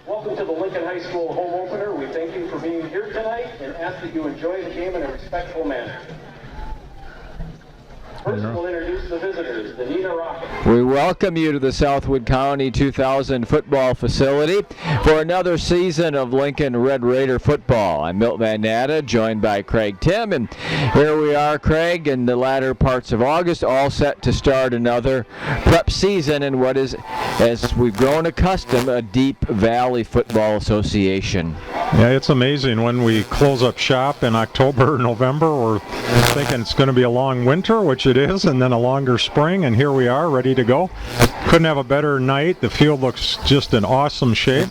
Welcome to the Lincoln High School home opener. We thank you for being here tonight and ask that you enjoy the game in a respectful manner. First, we'll introduce the visitors, the Neenah Rockets. We welcome you to the Southwood County 2000 football facility for another season of Lincoln Red Raider football. I'm Milt Van Natta, joined by Craig Tim, and here we are, Craig, in the latter parts of August, all set to start another prep season in what is, as we've grown accustomed, a Deep Valley Football Association. Yeah, it's amazing. When we close up shop in October, November, we're thinking it's going to be a long winter, which it is, and then a longer spring, and here we are ready to go. Couldn't have a better night. The field looks just in awesome shape.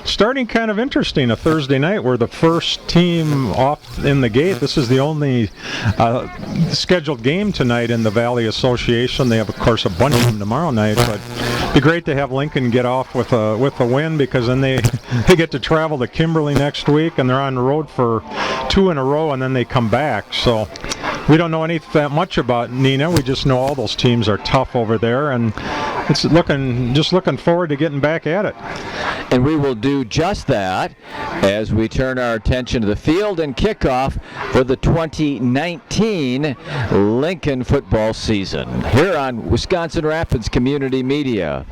Starting kind of interesting, a Thursday night. We're the first team off in the gate. This is the only scheduled game tonight in the Valley Association. They have, of course, a bunch of them tomorrow night, but it'd be great to have Lincoln get off with a win, because then they get to travel to Kimberly next week, and they're on the road for 2 in a row, and then they come back. So we don't know that much about Neenah. We just know all those teams are tough over there, and it's looking forward to getting back at it. And we will do just that as we turn our attention to the field and kickoff for the 2019 Lincoln football season here on Wisconsin Rapids Community Media.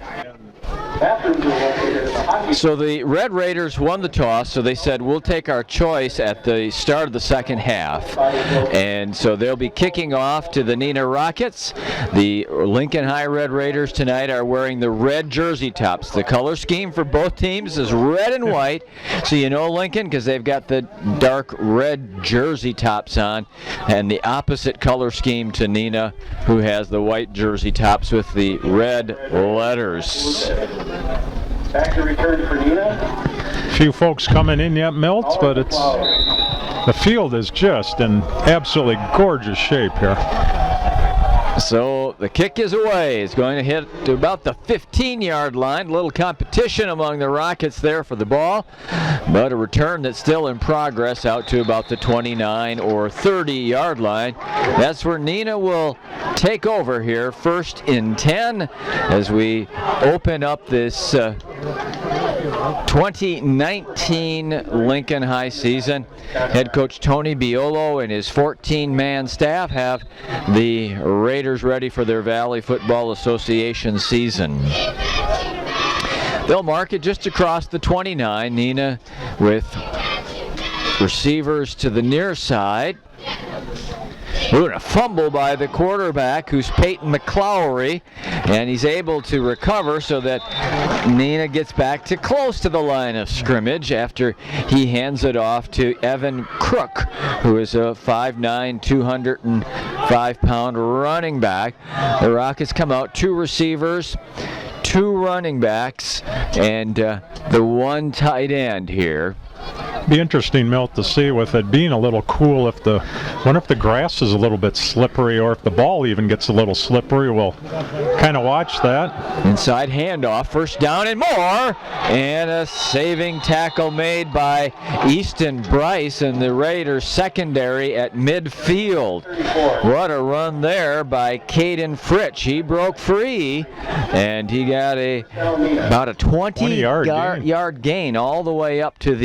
So the Red Raiders won the toss, so they said, we'll take our choice at the start of the second half. And so they'll be kicking off to the Neenah Rockets. The Lincoln High Red Raiders tonight are wearing the red jersey tops. The color scheme for both teams is red and white, so you know Lincoln because they've got the dark red jersey tops on, and the opposite color scheme to Neenah, who has the white jersey tops with the red letters. Back to return for Neenah. Few folks coming in yet, Milt, but the field is just in absolutely gorgeous shape here. So the kick is away. It's going to hit to about the 15-yard line. A little competition among the Rockets there for the ball, but a return that's still in progress out to about the 29 or 30-yard line. That's where Neenah will take over here, first and 10, as we open up this 2019 Lincoln High season. Head coach Tony Biolo and his 14-man staff have the Raiders ready for their Valley Football Association season. They'll mark it just across the 29. Neenah with receivers to the near side. Ooh, a fumble by the quarterback, who's Peyton McClowry, and he's able to recover so that Neenah gets back to close to the line of scrimmage after he hands it off to Evan Crook, who is a 5'9", 205-pound running back. The Rockets come out 2 receivers, 2 running backs, and the 1 tight end here. Be interesting, Milt, to see with it being a little cool. Wonder if the grass is a little bit slippery, or if the ball even gets a little slippery. We'll kind of watch that. Inside handoff, first down and more, and a saving tackle made by Easton Bryce and the Raiders secondary at midfield. What a run there by Caden Fritch. He broke free, and he got about a 20-yard gain all the way up to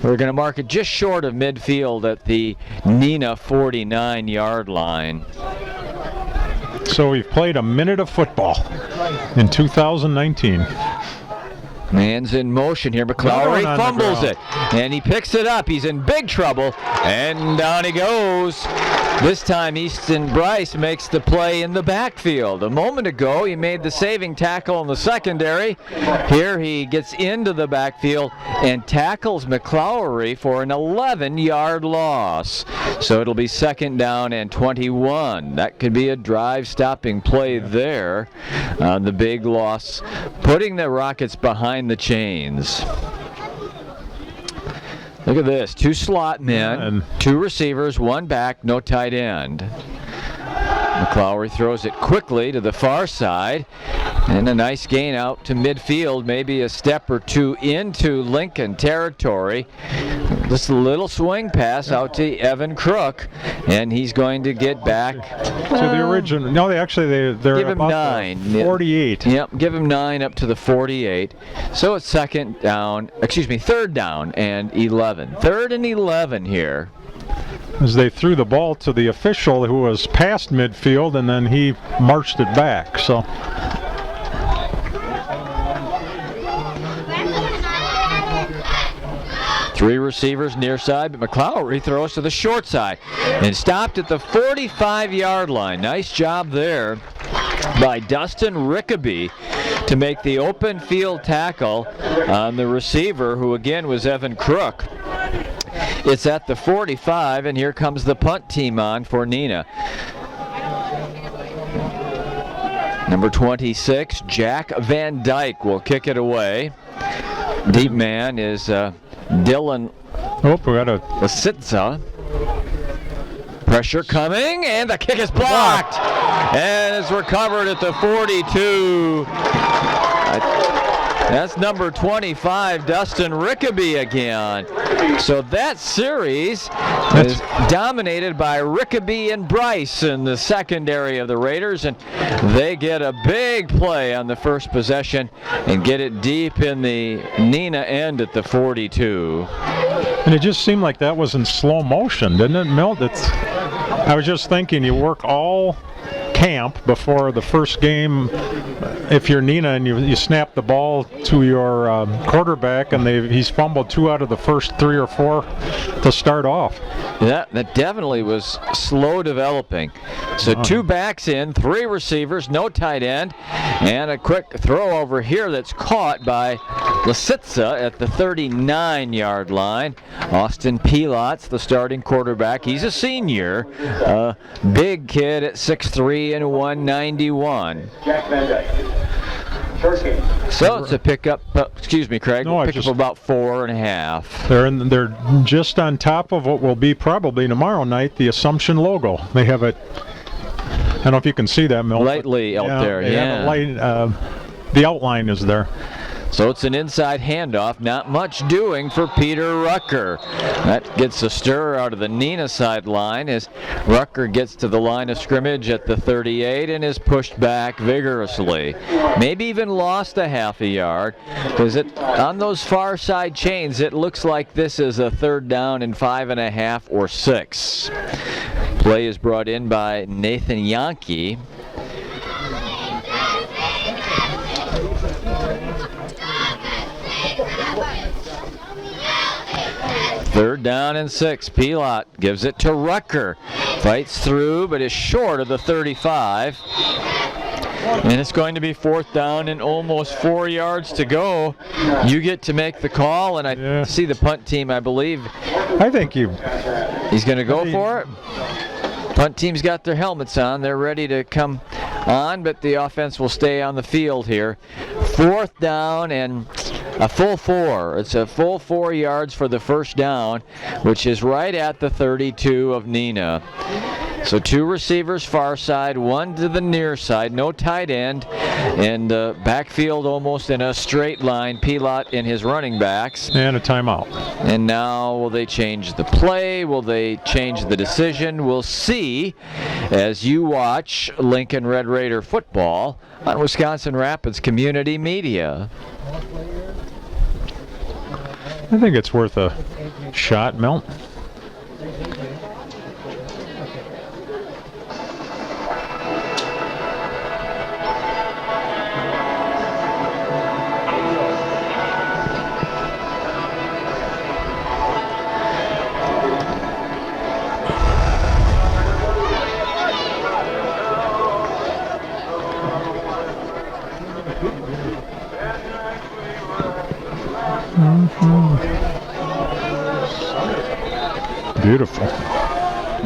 we're going to mark it just short of midfield at the Neenah 49-yard line. So we've played a minute of football in 2019. Man's in motion here. McClowry fumbles it, and he picks it up. He's in big trouble, and down he goes. This time Easton Bryce makes the play in the backfield. A moment ago he made the saving tackle in the secondary. Here he gets into the backfield and tackles McClowry for an 11-yard loss. So it'll be second down and 21. That could be a drive-stopping play there on the big loss, putting the Rockets behind the chains. Look at this, 2 slot men, 2 receivers, 1 back, no tight end. McClowry throws it quickly to the far side. And a nice gain out to midfield, maybe a step or two into Lincoln territory. Just a little swing pass out to Evan Crook, and he's going to get back to the original. No, they're give him about 9. 48. Yep, give him 9 up to the 48. So it's third down and 11. 3rd and 11 here. As they threw the ball to the official who was past midfield, and then he marched it back. So. Three receivers near side, but McClowry throws to the short side and stopped at the 45-yard line. Nice job there by Dustin Rickaby to make the open field tackle on the receiver, who again was Evan Crook. It's at the 45, and here comes the punt team on for Neenah. Number 26, Jack Van Dyke will kick it away. Deep man is Dylan Lasitza. Pressure coming, and the kick is blocked. And it's recovered at the 42. That's number 25, Dustin Rickaby again. So that series is dominated by Rickaby and Bryce in the secondary of the Raiders, and they get a big play on the first possession and get it deep in the Neenah end at the 42. And it just seemed like that was in slow motion, didn't it, Milt? I was just thinking, you work all camp before the first game. If you're Neenah and you snap the ball to your quarterback, and he's fumbled 2 out of the first 3 or 4 to start off. That definitely was slow developing. So 2 backs in, 3 receivers, no tight end, and a quick throw over here that's caught by Lasitza at the 39-yard line. Austin Pilot's the starting quarterback. He's a senior, big kid at 6'3" and 191. Jack Van Dyke. First game. So it's a pickup, excuse me, Craig, pick up about 4.5. They're just on top of what will be probably tomorrow night the Assumption logo. They have it, I don't know if you can see that, Milt. Lightly out there, yeah. The outline is there. So it's an inside handoff. Not much doing for Peter Rucker. That gets a stir out of the Neenah sideline as Rucker gets to the line of scrimmage at the 38 and is pushed back vigorously. Maybe even lost a half a yard, because on those far side chains it looks like this is a 3rd down and 5.5 or 6. Play is brought in by Nathan Yankee. Third down and 6. Pilot gives it to Rucker. Fights through, but is short of the 35. And it's going to be 4th down and almost 4 yards to go. You get to make the call, and I see the punt team, I believe. I think he's going to go for it. Punt team's got their helmets on. They're ready to come on, but the offense will stay on the field here. 4th down and a full 4. It's a full 4 yards for the first down, which is right at the 32 of Neenah. So 2 receivers far side, 1 to the near side, no tight end, and backfield almost in a straight line. Pilot and his running backs. And a timeout. And now will they change the play? Will they change the decision? We'll see as you watch Lincoln Red Raider football on Wisconsin Rapids Community Media. I think it's worth a shot, Milt. Beautiful.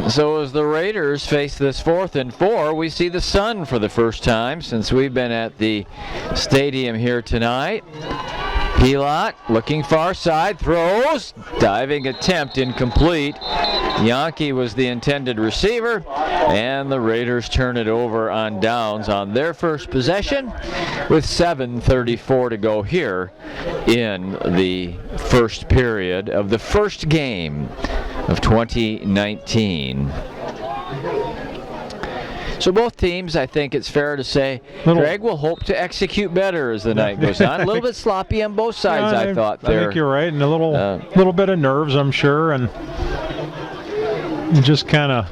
So as the Raiders face this 4th and 4, we see the sun for the first time since we've been at the stadium here tonight. Pilot looking far side, throws, diving attempt incomplete. Yankee was the intended receiver, and the Raiders turn it over on downs on their first possession with 7:34 to go here in the first period of the first game of 2019. So both teams, I think it's fair to say, Greg will hope to execute better as the night goes on. A little bit sloppy on both sides, I thought there. I think you're right, and a little bit of nerves, I'm sure, and just kind of,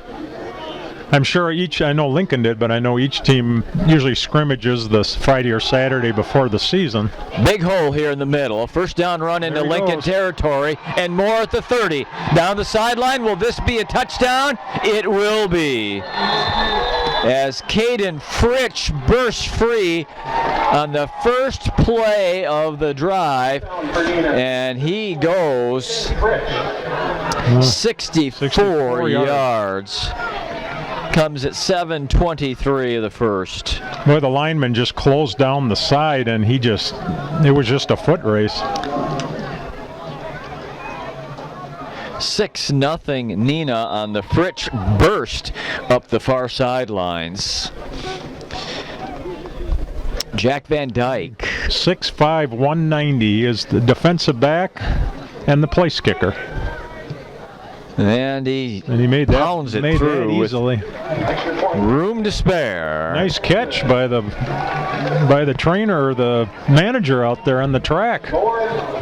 I'm sure I know Lincoln did, but I know each team usually scrimmages this Friday or Saturday before the season. Big hole here in the middle. First down run into Lincoln territory, and more at the 30. Down the sideline, will this be a touchdown? It will be. As Caden Fritsch bursts free on the first play of the drive, and he goes 64 yards. Comes at 7:23 of the first. Boy, the lineman just closed down the side, and it was just a foot race. 6-0 Neenah on the Fritsch burst up the far sidelines. Jack Van Dyke. 6'5", 190 is the defensive back and the place kicker. And he made pounds it through easily. With room to spare. Nice catch by the trainer or the manager out there on the track.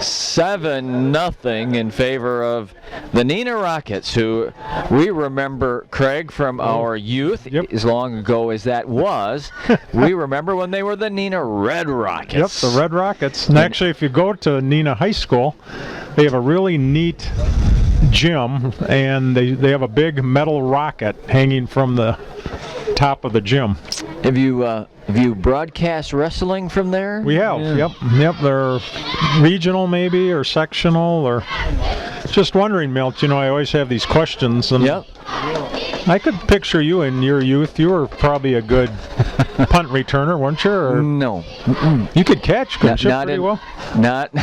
7-0 in favor of the Neenah Rockets, who we remember, Craig, from our youth, as long ago as that was. We remember when they were the Neenah Red Rockets. Yep, the Red Rockets. And actually, if you go to Neenah High School, they have a really neat gym, and they have a big metal rocket hanging from the top of the gym. Have you broadcast wrestling from there? We have. Yeah. Yep. They're regional maybe, or sectional, or just wondering, Milt. I always have these questions, and I could picture you in your youth. You were probably a good punt returner, weren't you? Or no. You could catch, couldn't you, pretty well? Nope,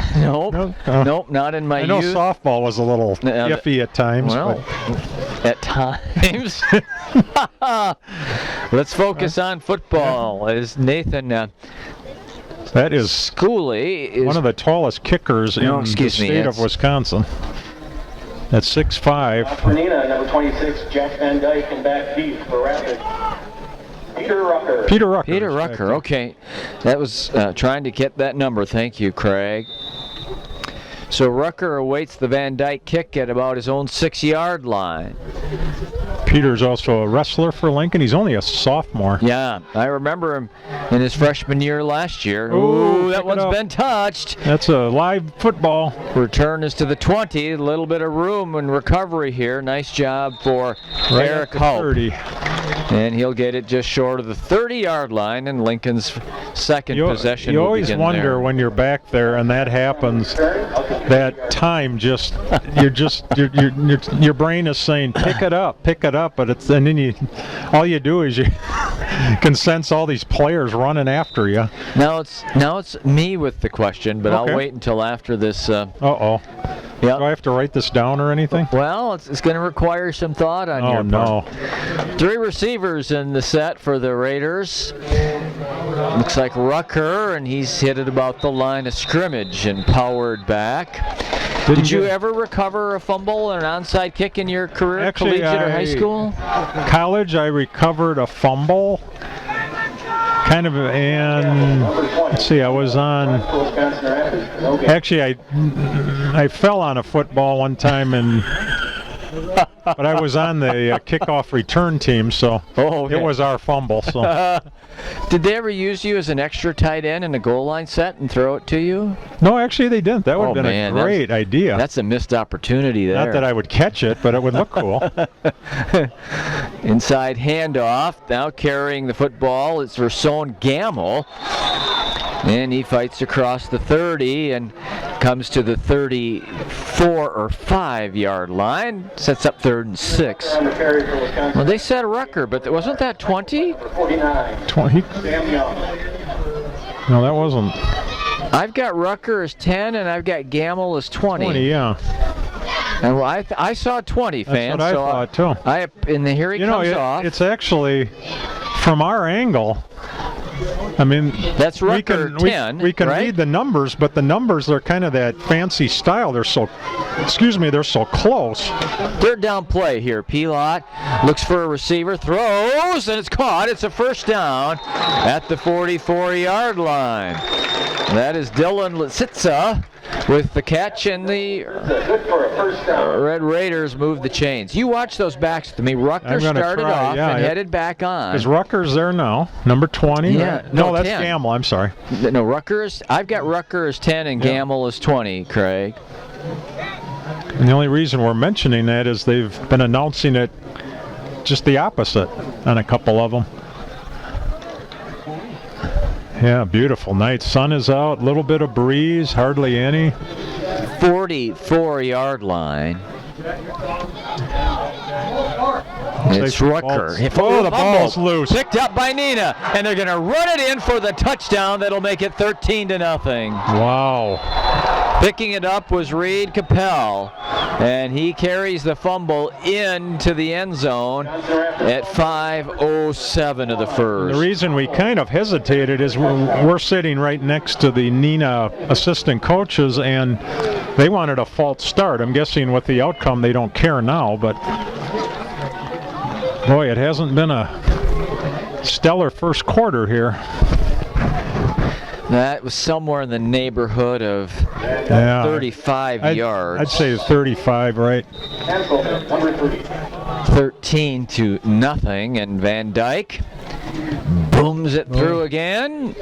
not in my youth. I know softball was a little iffy at times. Well, at times. Let's focus on football. As Nathan that is Schooley is one of the tallest kickers in the state of Wisconsin. At 6'5". For Neenah, number 26, Jack Van Dyke, and back deep for Rapid. Peter Rucker. Okay. That was trying to get that number. Thank you, Craig. So Rucker awaits the Van Dyke kick at about his own 6-yard line. Peter's also a wrestler for Lincoln. He's only a sophomore. Yeah, I remember him in his freshman year last year. Ooh, that one's been touched. That's a live football. Return is to the 20. A little bit of room and recovery here. Nice job for Eric Hope. 30. And he'll get it just short of the 30-yard line, and Lincoln's second possession You will always begin wonder there. when you're back there and that happens, that time your brain is saying pick it up, but and then all you do is you can sense all these players running after you. Now it's me with the question, but I'll wait until after this. Yep. Do I have to write this down or anything? Well, it's going to require some thought on your part. Oh, no. 3 receivers in the set for the Raiders. Looks like Rucker, and he's hit it about the line of scrimmage and powered back. Did you ever recover a fumble or an onside kick in your career, Actually, collegiate or high school? College, I recovered a fumble. Kind of, and let's see, I was on. Actually, I fell on a football one time, but I was on the kickoff return team, so it was our fumble. So. Did they ever use you as an extra tight end in a goal line set and throw it to you? No, actually they didn't. That would have been a great idea. That's a missed opportunity there. Not that I would catch it, but it would look cool. Inside handoff. Now carrying the football is Rason Gamble. And he fights across the 30 and comes to the 34 or 5-yard line. Sets up 3rd and 6. Well, they said Rucker, but wasn't that 20? 20? No, that wasn't. I've got Rucker as 10, and I've got Gamble as 20. 20, yeah. And well, I saw 20, fans. That's what I thought, too. And here he comes off. It's actually, from our angle, I mean, that's Rucker 10, we can right? read the numbers, but the numbers are kind of that fancy style. They're so close. Third down play here. Pilot looks for a receiver, throws, and it's caught. It's a first down at the 44-yard line. That is Dylan Lisitsa with the catch, and the Red Raiders move the chains. You watch those backs with me. Rucker started off and headed back on. Is Rucker's there now? Number 20? Yeah. No, that's 10. Gamble. I'm sorry. No, I've got Rucker as 10 and Gamble as 20, Craig. And the only reason we're mentioning that is they've been announcing it just the opposite on a couple of them. Yeah, beautiful night. Sun is out, little bit of breeze, hardly any. 44-yard line. It's Rucker. Oh, the ball's loose. Picked up by Neenah, and they're going to run it in for the touchdown. That'll make it 13-0. Wow. Picking it up was Reed Capel, and he carries the fumble into the end zone at 5:07 of the first. The reason we kind of hesitated is we're sitting right next to the Neenah assistant coaches, and they wanted a false start. I'm guessing with the outcome they don't care now, but boy, it hasn't been a stellar first quarter here. That was somewhere in the neighborhood of 35 yards. I'd say 35, right? 13-0, and Van Dyke booms it through again.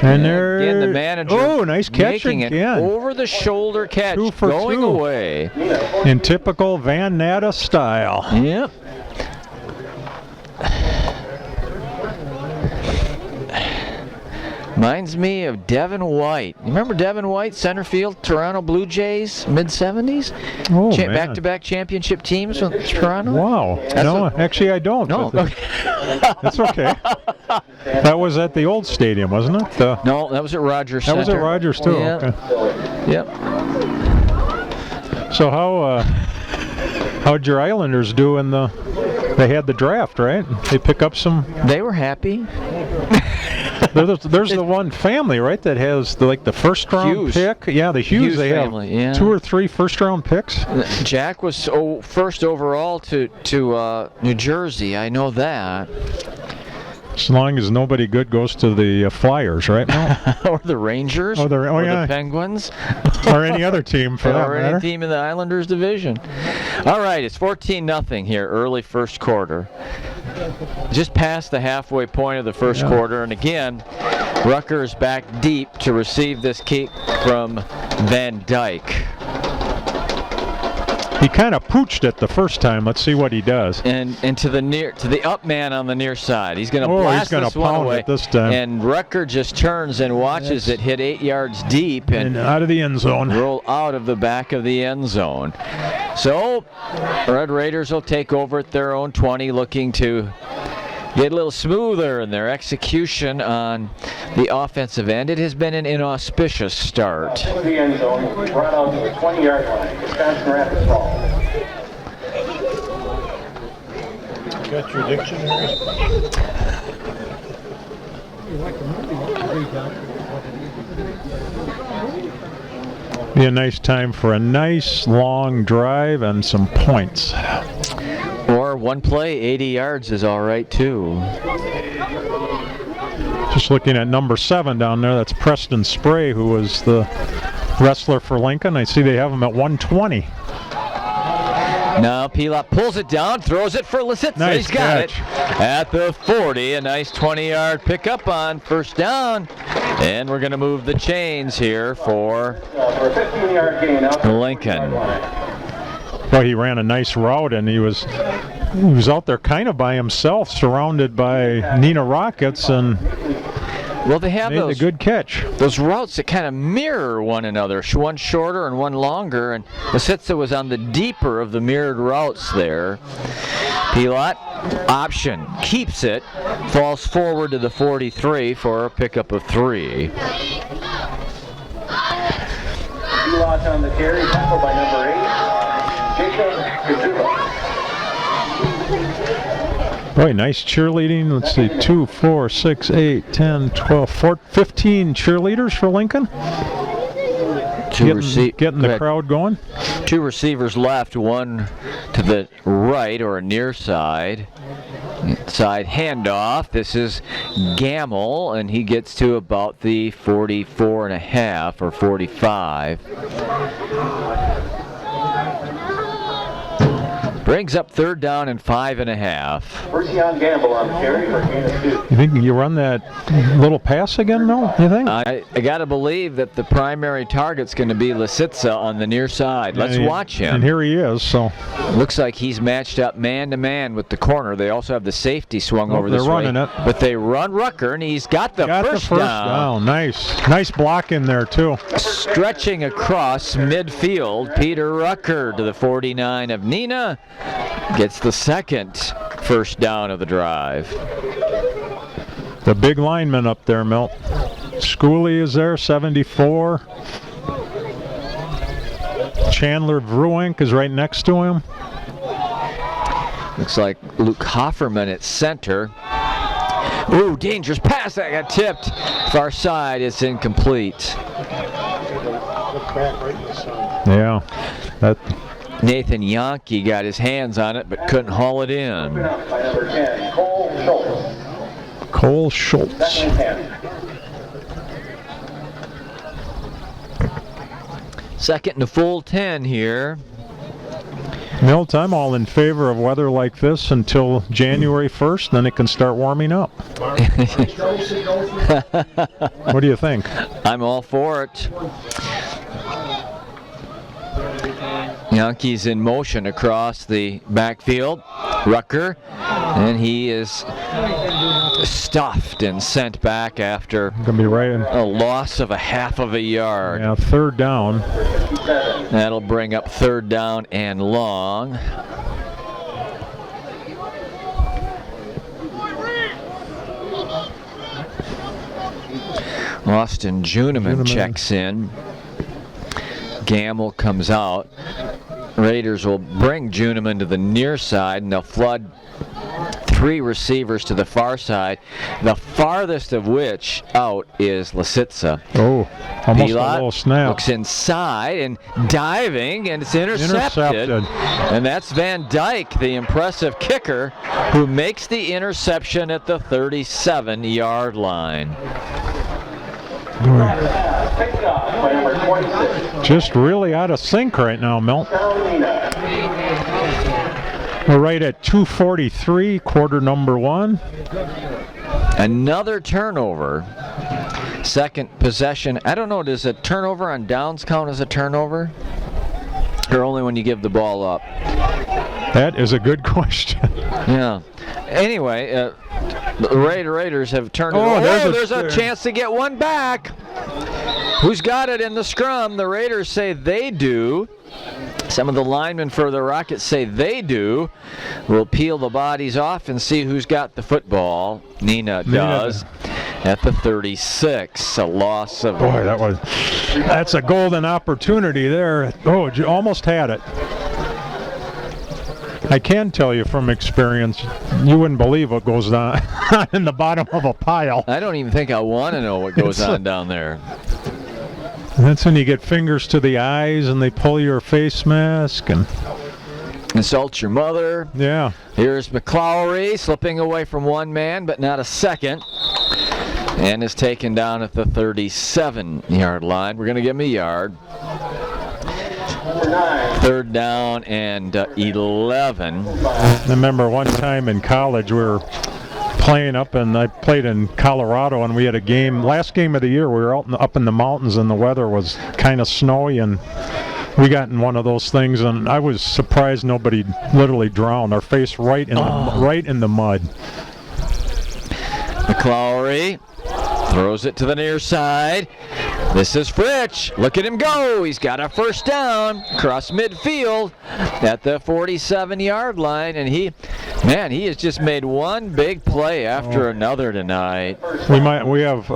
And there, again, the manager nice catch making again. It over-the-shoulder catch, going away. In typical Van Natta style. Yep. Reminds me of Devin White. You remember Devin White, center field, Toronto Blue Jays, mid-70s? Oh, man. Back-to-back championship teams with Toronto? Wow. Actually, I don't. No. That's okay. That was at the old stadium, wasn't it? No, that was at Rogers Center. That was at Rogers, too. Yeah. Okay. Yep. So how'd your Islanders do in they had the draft, right? They pick up some... They were happy. There's the one family, right, that has the first round pick. Yeah, the Hughes they family, have 2 or 3 first round picks. Jack was first overall to New Jersey. I know that. As long as nobody good goes to the Flyers, right? No. Or the Rangers. Or the Penguins. Or any other team for that matter. Or any team in the Islanders division. All right, it's 14-0 here, early first quarter. Just past the halfway point of the first quarter, and again, Rucker is back deep to receive this kick from Van Dyke. He kind of pooched it the first time. Let's see what he does. And to the up man on the near side. He's going to blast this one away. It this time. And Rucker just turns and watches it hit 8 yards deep and out of the end zone. Roll out of the back of the end zone. So Red Raiders will take over at their own 20, looking to get a little smoother in their execution on the offensive end. It has been an inauspicious start. The end zone, brought out to the 20-yard line. Wisconsin Rapids ball. Got your dictionary? Be a nice time for a nice long drive and some points. Or one play, 80 yards is all right, too. Just looking at number 7 down there, that's Preston Spray, who was the wrestler for Lincoln. I see they have him at 120. Now Pilot pulls it down, throws it for Lisitsa. Nice He's got catch. it at the 40. A nice 20-yard pickup on first down. And we're going to move the chains here for a 15-yard gain out Lincoln. Well, he ran a nice route, and he was out there kind of by himself, surrounded by Neenah Rockets, and they have made a good catch. Those routes that kind of mirror one another, one shorter and one longer, and Lisitsa was on the deeper of the mirrored routes there. Pilot option, keeps it, falls forward to the 43 for a pickup of 3. block on the carry, tackled by number 8, Jacob Kazuba. Boy, nice cheerleading. Let's see, 2, 4, 6, 8, 10, 12, 15 cheerleaders for Lincoln. Getting the crowd going. 2 receivers left, one to the right or near side. Side handoff. This is Gamble, and he gets to about the 44.5 or 45. Brings up 3rd down and 5.5. First on Gamble on the carry for gain of 2. You think you run that little pass again, Mel? You think? I got to believe that the primary target's going to be Lisitsa on the near side. Let's watch him. And here he is. So looks like he's matched up man-to-man with the corner. They also have the safety swung over this way. They're running it. But they run Rucker, and he's got the first down. Nice block in there, too. Stretching across midfield, Peter Rucker to the 49 of Neenah. Gets the second first down of the drive. The big lineman up there, Milt. Schooley is there, 74. Chandler Vruink is right next to him. Looks like Luke Hofferman at center. Ooh, dangerous pass that got tipped. Far side, it's incomplete. Yeah, that. Nathan Yankee got his hands on it but couldn't haul it in. By number 10, Cole Schultz. Cole Schultz. Second and a full 10 here. Milt, I'm all in favor of weather like this until January 1st, then it can start warming up. What do you think? I'm all for it. Yankees in motion across the backfield. Rucker, and he is stuffed and sent back after Gonna be right in. a loss of a half of a yard. Yeah, 3rd down. That'll bring up 3rd down and long. Austin Juneman checks in. Gamble comes out. Raiders will bring Juneman to the near side, and they'll flood 3 receivers to the far side, the farthest of which out is Lisitsa. Oh, almost Pilot a little snap. looks inside and diving, and it's intercepted. And that's Van Dyke, the impressive kicker, who makes the interception at the 37-yard line. Just really out of sync right now, Milt. We're right at 2:43, quarter number 1. Another turnover. Second possession. I don't know, does a turnover on downs count as a turnover? Or only when you give the ball up? That is a good question. Yeah. Anyway, the Raiders have turned it over. There's a chance to get one back. Who's got it in the scrum? The Raiders say they do. Some of the linemen for the Rockets say they do. We'll peel the bodies off and see who's got the football. Neenah does. At the 36, a loss of... Boy, that's a golden opportunity there. Oh, you almost had it. I can tell you from experience, you wouldn't believe what goes on in the bottom of a pile. I don't even think I want to know what goes on down there. That's when you get fingers to the eyes and they pull your face mask and insult your mother. Yeah. Here's McClowry slipping away from one man, but not a second. And is taken down at the 37-yard line. We're going to give him a yard. 3rd down and 11. I remember one time in college we were playing up, and I played in Colorado, and we had a game, last game of the year, we were up in the mountains, and the weather was kind of snowy, and we got in one of those things, and I was surprised nobody literally drowned. Our face right in the mud. McClowry throws it to the near side. This is Fritsch. Look at him go. He's got a first down across midfield at the 47-yard line, and he has just made one big play after another tonight. We have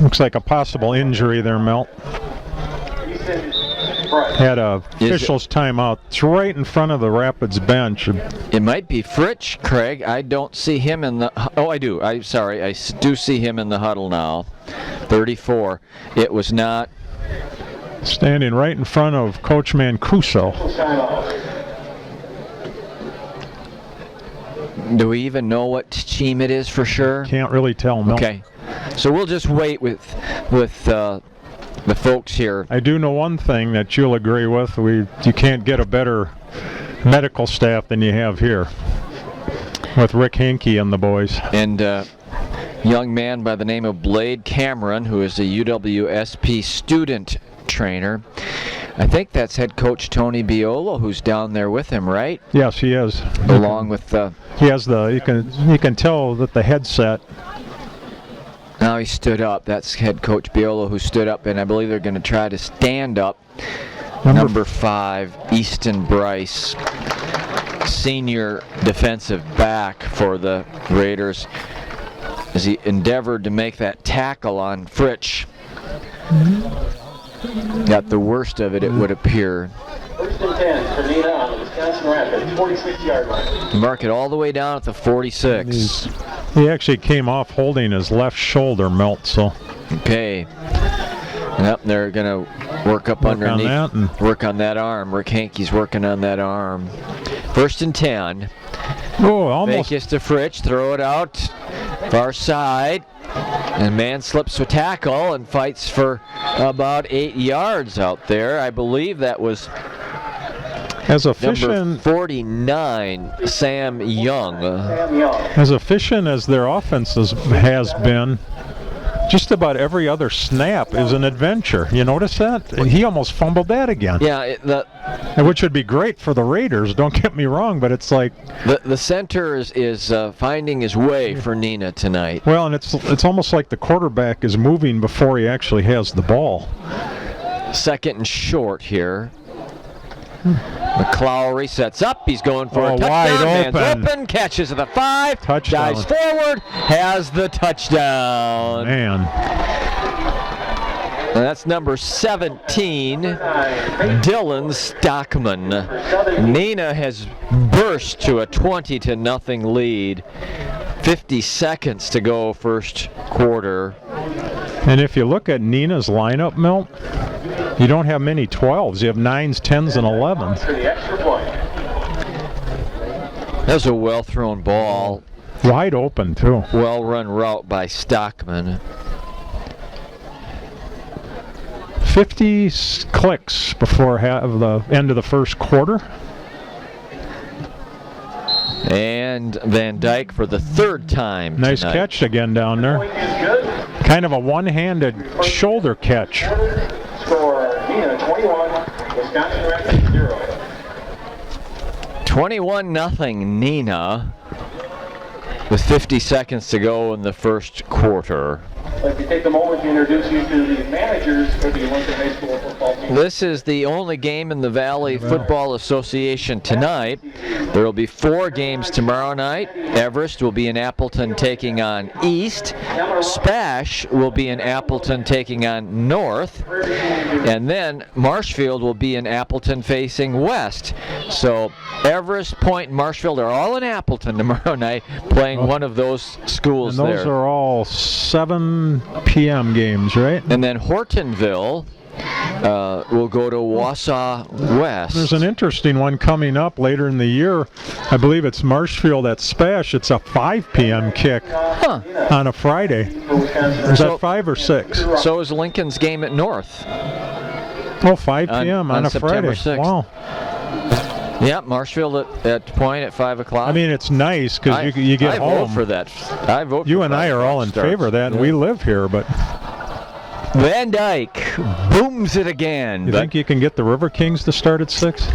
looks like a possible injury there, Mel. Bryce. Had a official's timeout. It's right in front of the Rapids bench. It might be Fritsch, Craig. I don't see him in the... Oh, I do. I do see him in the huddle now. 34. It was not... Standing right in front of Coach Mancuso. Timeout. Do we even know what team it is for sure? Can't really tell, Mel. Okay. So we'll just wait with the folks here. I do know one thing that you'll agree with. You can't get a better medical staff than you have here with Rick Hankey and the boys. And young man by the name of Blade Cameron, who is a UWSP student trainer. I think that's head coach Tony Biolo, who's down there with him, right? Yes, he is. Along with the... He has you can tell that the headset. Now he stood up. That's head coach Biolo who stood up, and I believe they're going to try to stand up. Number 5, Easton Bryce, senior defensive back for the Raiders, as he endeavored to make that tackle on Fritsch. Got the worst of it, it would appear. 1st and 10 for Neenah on the Wisconsin Rapids, 46-yard line. Mark it all the way down at the 46. He actually came off holding his left shoulder, Milt, so. Okay. Yep, they're going to work up underneath. Work on that arm. Rick Hankey's working on that arm. 1st and 10. Oh, almost. Fake is to Fritsch, throw it out. Far side. And man slips a tackle and fights for about 8 yards out there. I believe that was as number efficient 49, Sam Young. As efficient as their offense has been, just about every other snap is an adventure. You notice that? He almost fumbled that again. Yeah, which would be great for the Raiders, don't get me wrong, but it's like... The center is finding his way for Neenah tonight. Well, and it's almost like the quarterback is moving before he actually has the ball. 2nd and short here. McClowry sets up. He's going for a touchdown. Wide Man's open. Catches at the 5. Touchdown. Dives forward. Has the touchdown. Man. And that's number 17, Dylan Stockman. Neenah has burst to a 20-0 lead. 50 seconds to go first quarter. And if you look at Neenah's lineup, Milt, you don't have many 12s. You have 9s, 10s, and 11s. That was a well-thrown ball. Wide open, too. Well-run route by Stockman. 50 clicks before the end of the first quarter. And Van Dyke for the 3rd time Nice tonight. catch again down there. Kind of a one-handed shoulder catch. Score Neenah 21, Wisconsin Rapids 0. 21-0 Neenah with 50 seconds to go in the first quarter. I'd like to take a moment to introduce you to the managers for the Lincoln High School football team. This is the only game in the Valley Football Association tonight. There will be 4 games tomorrow night. Everest will be in Appleton taking on East. Spash will be in Appleton taking on North. And then Marshfield will be in Appleton facing West. So Everest, Point, and Marshfield are all in Appleton tomorrow night playing one of those schools and there. those are all 7 p.m. games, right? And then Hortonville will go to Wausau West. There's an interesting one coming up later in the year. I believe it's Marshfield at Spash. It's a 5 p.m. kick on a Friday. Is that 5 or 6? So is Lincoln's game at North. Oh, 5 p.m. on a September Friday. 6th. Wow. Yeah, Marshfield at Point at 5 o'clock. I mean, it's nice because you get home. I vote for that. I vote. You and I are all in favor of that, and we live here, but... Van Dyke booms it again. You think you can get the River Kings to start at 6?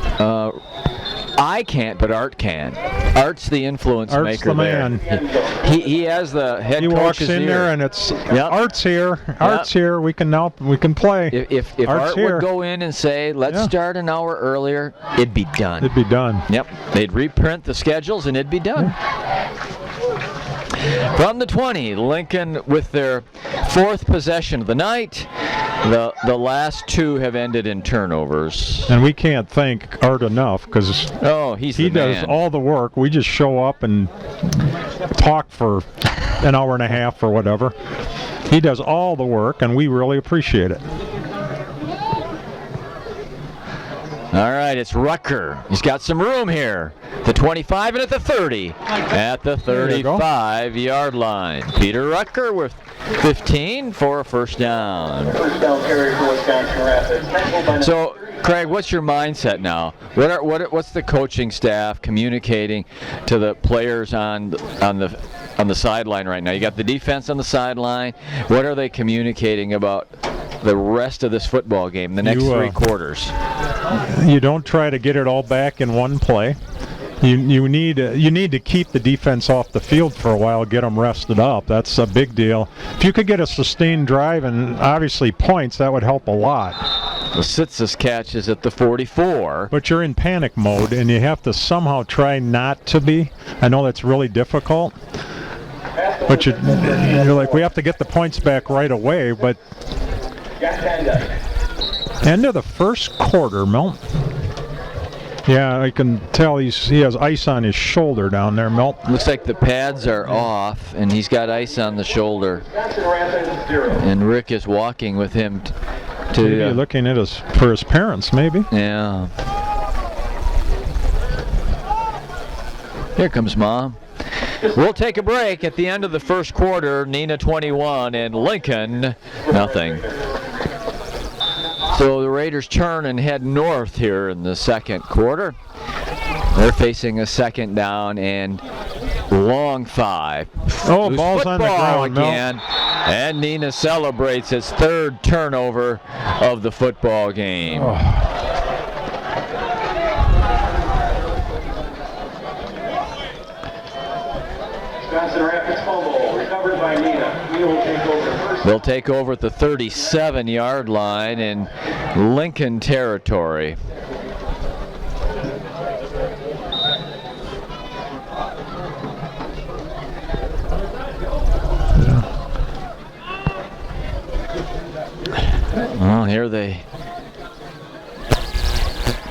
I can't, but Art can. Art's the influence Art's maker the man. there. He has the head He walks in ear. there and it's Art's here. Art's here. We can play. If Art's Art here. would go in and say, let's start an hour earlier, it'd be done. It'd be done. Yep. They'd reprint the schedules and it'd be done. From the 20, Lincoln with their 4th possession of the night. The last two have ended in turnovers. And we can't thank Art enough because he does all the work. We just show up and talk for an hour and a half or whatever. He does all the work, and we really appreciate it. All right, it's Rucker. He's got some room here. The 25 and at the 30. At the 35-yard line. Peter Rucker with 15 for a first down. First down carry for Wisconsin Rapids. So, Craig, what's your mindset now? What's the coaching staff communicating to the players on the sideline right now? You got the defense on the sideline. What are they communicating about the rest of this football game, the next 3 quarters? You don't try to get it all back in one play. You need to keep the defense off the field for a while, get them rested up. That's a big deal. If you could get a sustained drive and obviously points, that would help a lot. The Sitsis catch is at the 44. But you're in panic mode, and you have to somehow try not to be. I know that's really difficult. But you're like, we have to get the points back right away. But end of the first quarter, Milt. Yeah, I can tell he has ice on his shoulder down there, Milt. Looks like the pads are off, and he's got ice on the shoulder. And Rick is walking with him to maybe looking at for his parents, maybe. Yeah. Here comes Mom. We'll take a break at the end of the first quarter. Neenah 21 and Lincoln nothing. So the Raiders turn and head north here in the second quarter. They're facing a second down and long 5. Oh, ball's on the ground again. And Neenah celebrates its 3rd turnover of the football game. Wisconsin Rapids fumble, recovered by Neenah. Neenah will take over first. They'll take over at the 37-yard line in Lincoln territory. Well, here they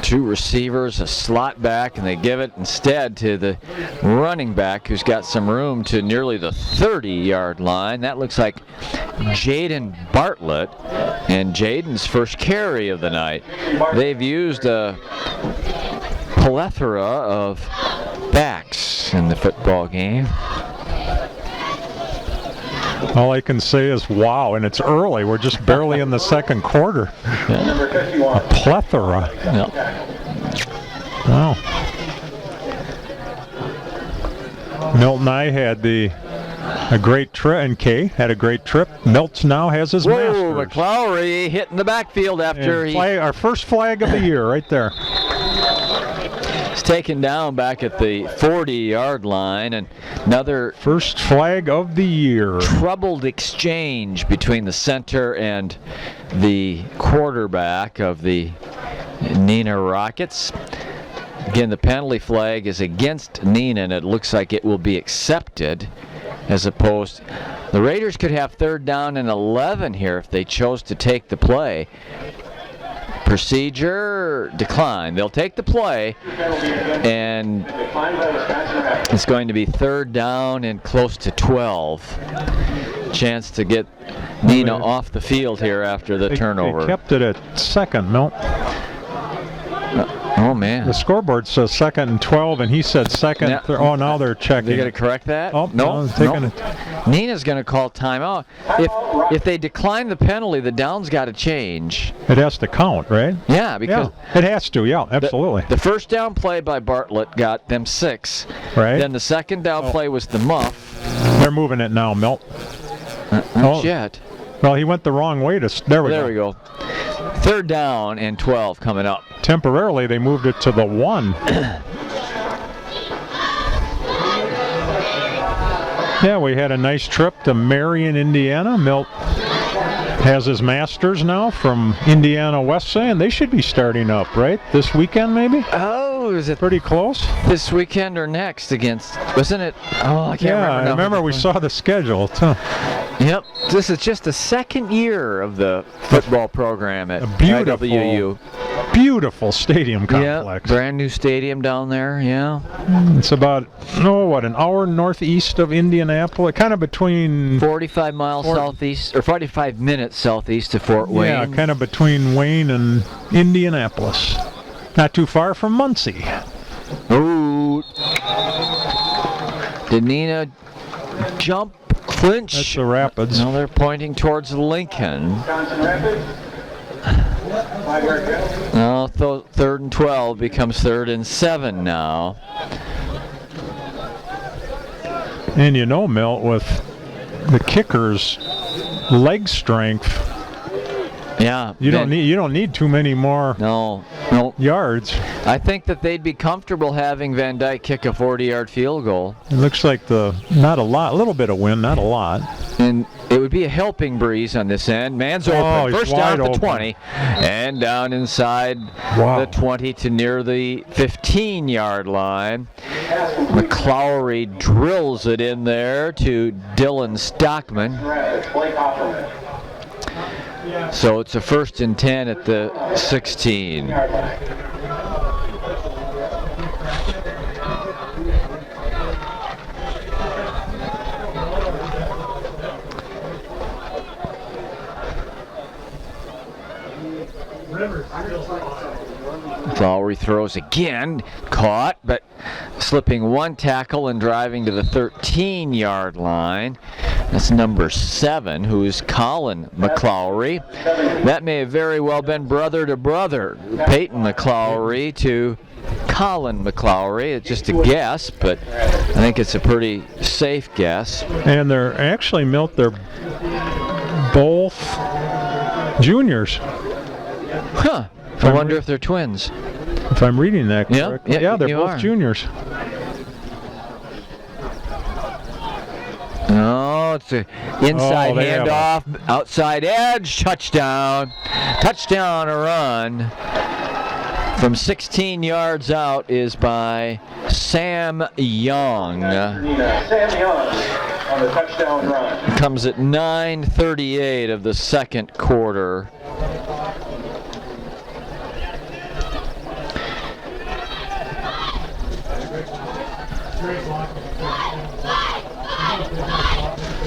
2 receivers, a slot back, and they give it instead to the running back who's got some room to nearly the 30-yard line. That looks like Jaden Bartlett, and Jaden's first carry of the night. They've used a plethora of backs in the football game. All I can say is wow, and it's early. We're just barely in the second quarter. Yeah. A plethora. Yeah. Wow. Milt and I had a great trip, and Kay had a great trip. Milt now has his Masters. McLowry hitting the backfield after our first flag of the year right there. He's taken down back at the 40-yard line, and another first flag of the year. Troubled exchange between the center and the quarterback of the Neenah Rockets. Again, the penalty flag is against Neenah, and it looks like it will be accepted, as opposed. The Raiders could have 3rd down and 11 here if they chose to take the play. Procedure decline. They'll take the play, and it's going to be 3rd down and close to 12. Chance to get Neenah off the field here after the turnover. They kept it at 2nd, Milt. Oh, man. The scoreboard says 2nd and 12, and he said 2nd. Yeah. Now they're checking. They got to correct that? Oh, no. Taking it. Neenah's going to call timeout. If they decline the penalty, the down's got to change. It has to count, right? Yeah, because it has to. Yeah, absolutely. The first down play by Bartlett got them 6. Right. Then the second down play was the muff. They're moving it now, Milt. Not yet. Well, he went the wrong way There we go. 3rd down and 12 coming up. Temporarily, they moved it to the 1. Yeah, we had a nice trip to Marion, Indiana. Milt has his Masters now from Indiana West and they should be starting up, right? This weekend, maybe? Oh, is it pretty close? This weekend or next against, wasn't it? Oh, I can't remember. Yeah, I remember we saw the schedule, too. Yep, this is just the second year of the football program at IWU. Beautiful stadium Yeah, complex. brand new stadium down there, yeah. It's about, an hour northeast of Indianapolis, kind of between... 45 miles southeast, or 45 minutes southeast of Fort Wayne. Yeah, kind of between Wayne and Indianapolis. Not too far from Muncie. Ooh. Did Neenah jump, clinch? That's the Rapids. No, they're pointing towards Lincoln. Wisconsin Rapids. 5-yard penalty. No, 3rd and 12 becomes 3rd and 7 now. And Milt, with the kicker's leg strength, Yeah. you don't need too many more No. yards. I think that they'd be comfortable having Van Dyke kick a 40-yard field goal. It looks like not a little bit of wind, not a lot. And it would be a helping breeze on this end. Man's open. He's First down at the wide 20. And down inside Wow. the 20 to near the 15-yard line. McClowry drills it in there to Dylan Stockman. Rapids. Blake Hofferman. So it's a 1st and 10 at the 16. Yard line. McClowry throws again, caught, but slipping one tackle and driving to the 13-yard line. That's number 7, who is Colin McClowry. That may have very well been brother to brother, Peyton McClowry to Colin McClowry. It's just a guess, but I think it's a pretty safe guess. And they're actually, Milt, they're both juniors. Huh. I wonder if they're twins. If I'm reading that correctly. Yeah, they're you both are. juniors. No, it's an inside they have handoff, outside edge, touchdown. Touchdown run from 16 yards out is by Sam Young. Neenah. Sam Young on the touchdown run. Comes at 9:38 of the second quarter.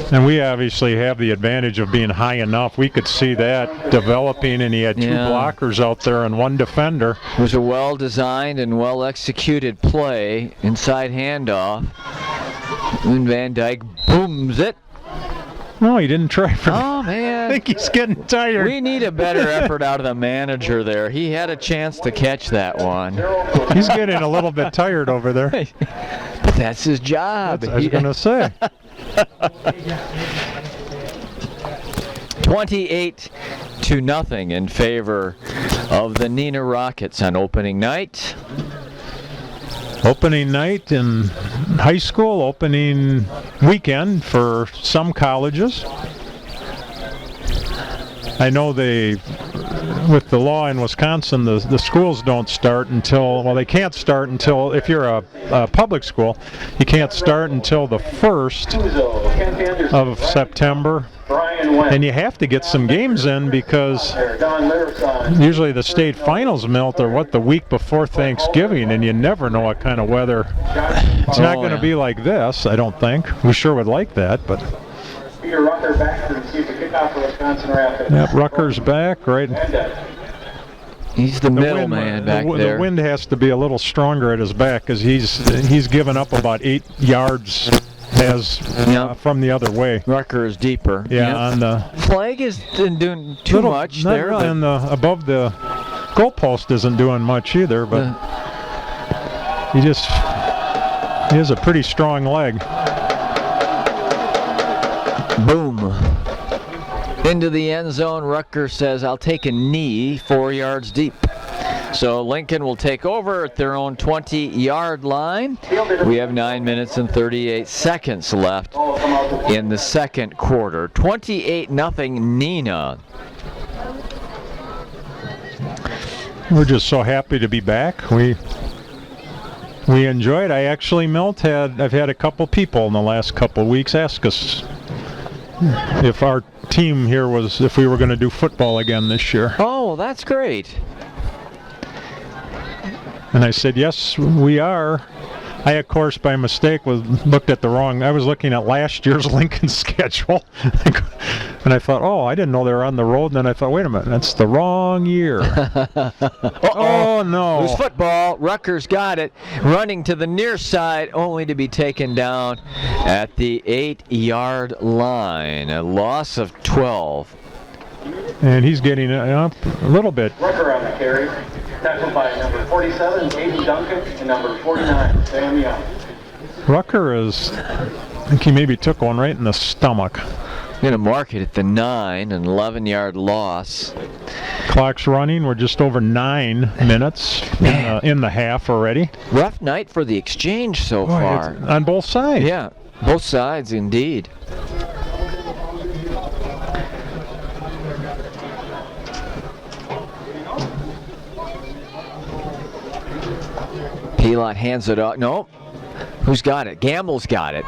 And we obviously have the advantage of being high enough. We could see that developing, and he had 2 blockers out there and 1 defender. It was a well-designed and well-executed play. Inside handoff. And Van Dyke booms it. No, he didn't try for Oh, I man. think he's getting tired. We need a better effort out of the manager there. He had a chance to catch that one. He's getting a little bit tired over there. But that's his job. I was going to say. 28-0 in favor of the Neenah Rockets on opening night. Opening night in high school, opening weekend for some colleges. I know with the law in Wisconsin, the schools don't start until, they can't start until, if you're a public school, you can't start until the 1st of September. And you have to get some games in because usually the state finals, Milt, are the week before Thanksgiving, and you never know what kind of weather. It's not going to be like this, I don't think. We sure would like that, but. Peter Rucker back to receive the kickoff for Wisconsin Rapids. Yep, Rucker's back, right? He's the middleman back there. The wind has to be a little stronger at his back because he's given up about 8 yards from the other way. Rucker is deeper. Yeah, on the flag isn't doing too much there. Really, and above the goalpost isn't doing much either, but he has a pretty strong leg. Boom. Into the end zone. Rucker says, I'll take a knee 4 yards deep. So Lincoln will take over at their own 20-yard line. We have 9 minutes and 38 seconds left in the second quarter. 28-0 Neenah. We're just so happy to be back. We enjoyed. I actually, Milt, I've had a couple people in the last couple weeks ask us if our team here was, if we were going to do football again this year. Oh, well, that's great. And I said, yes, we are. I, of course, by mistake, looked at the wrong. I was looking at last year's Lincoln schedule. And I thought, oh, I didn't know they were on the road. And then I thought, wait a minute, that's the wrong year. Oh, no. It was football. Rutgers got it. Running to the near side, only to be taken down at the 8-yard line. A loss of 12. And he's getting up a little bit. Rucker on the carry. Tackled by number 47, Aiden Duncan, and number 49, Sam Young. Rucker is, I think he maybe took one right in the stomach. Going to mark it at the 9, an 11-yard loss. Clock's running. We're just over 9 minutes in the half already. Rough night for the Exchange so far. On both sides. Yeah, both sides indeed. Pelot hands it off. No. Who's got it? Gamble's got it.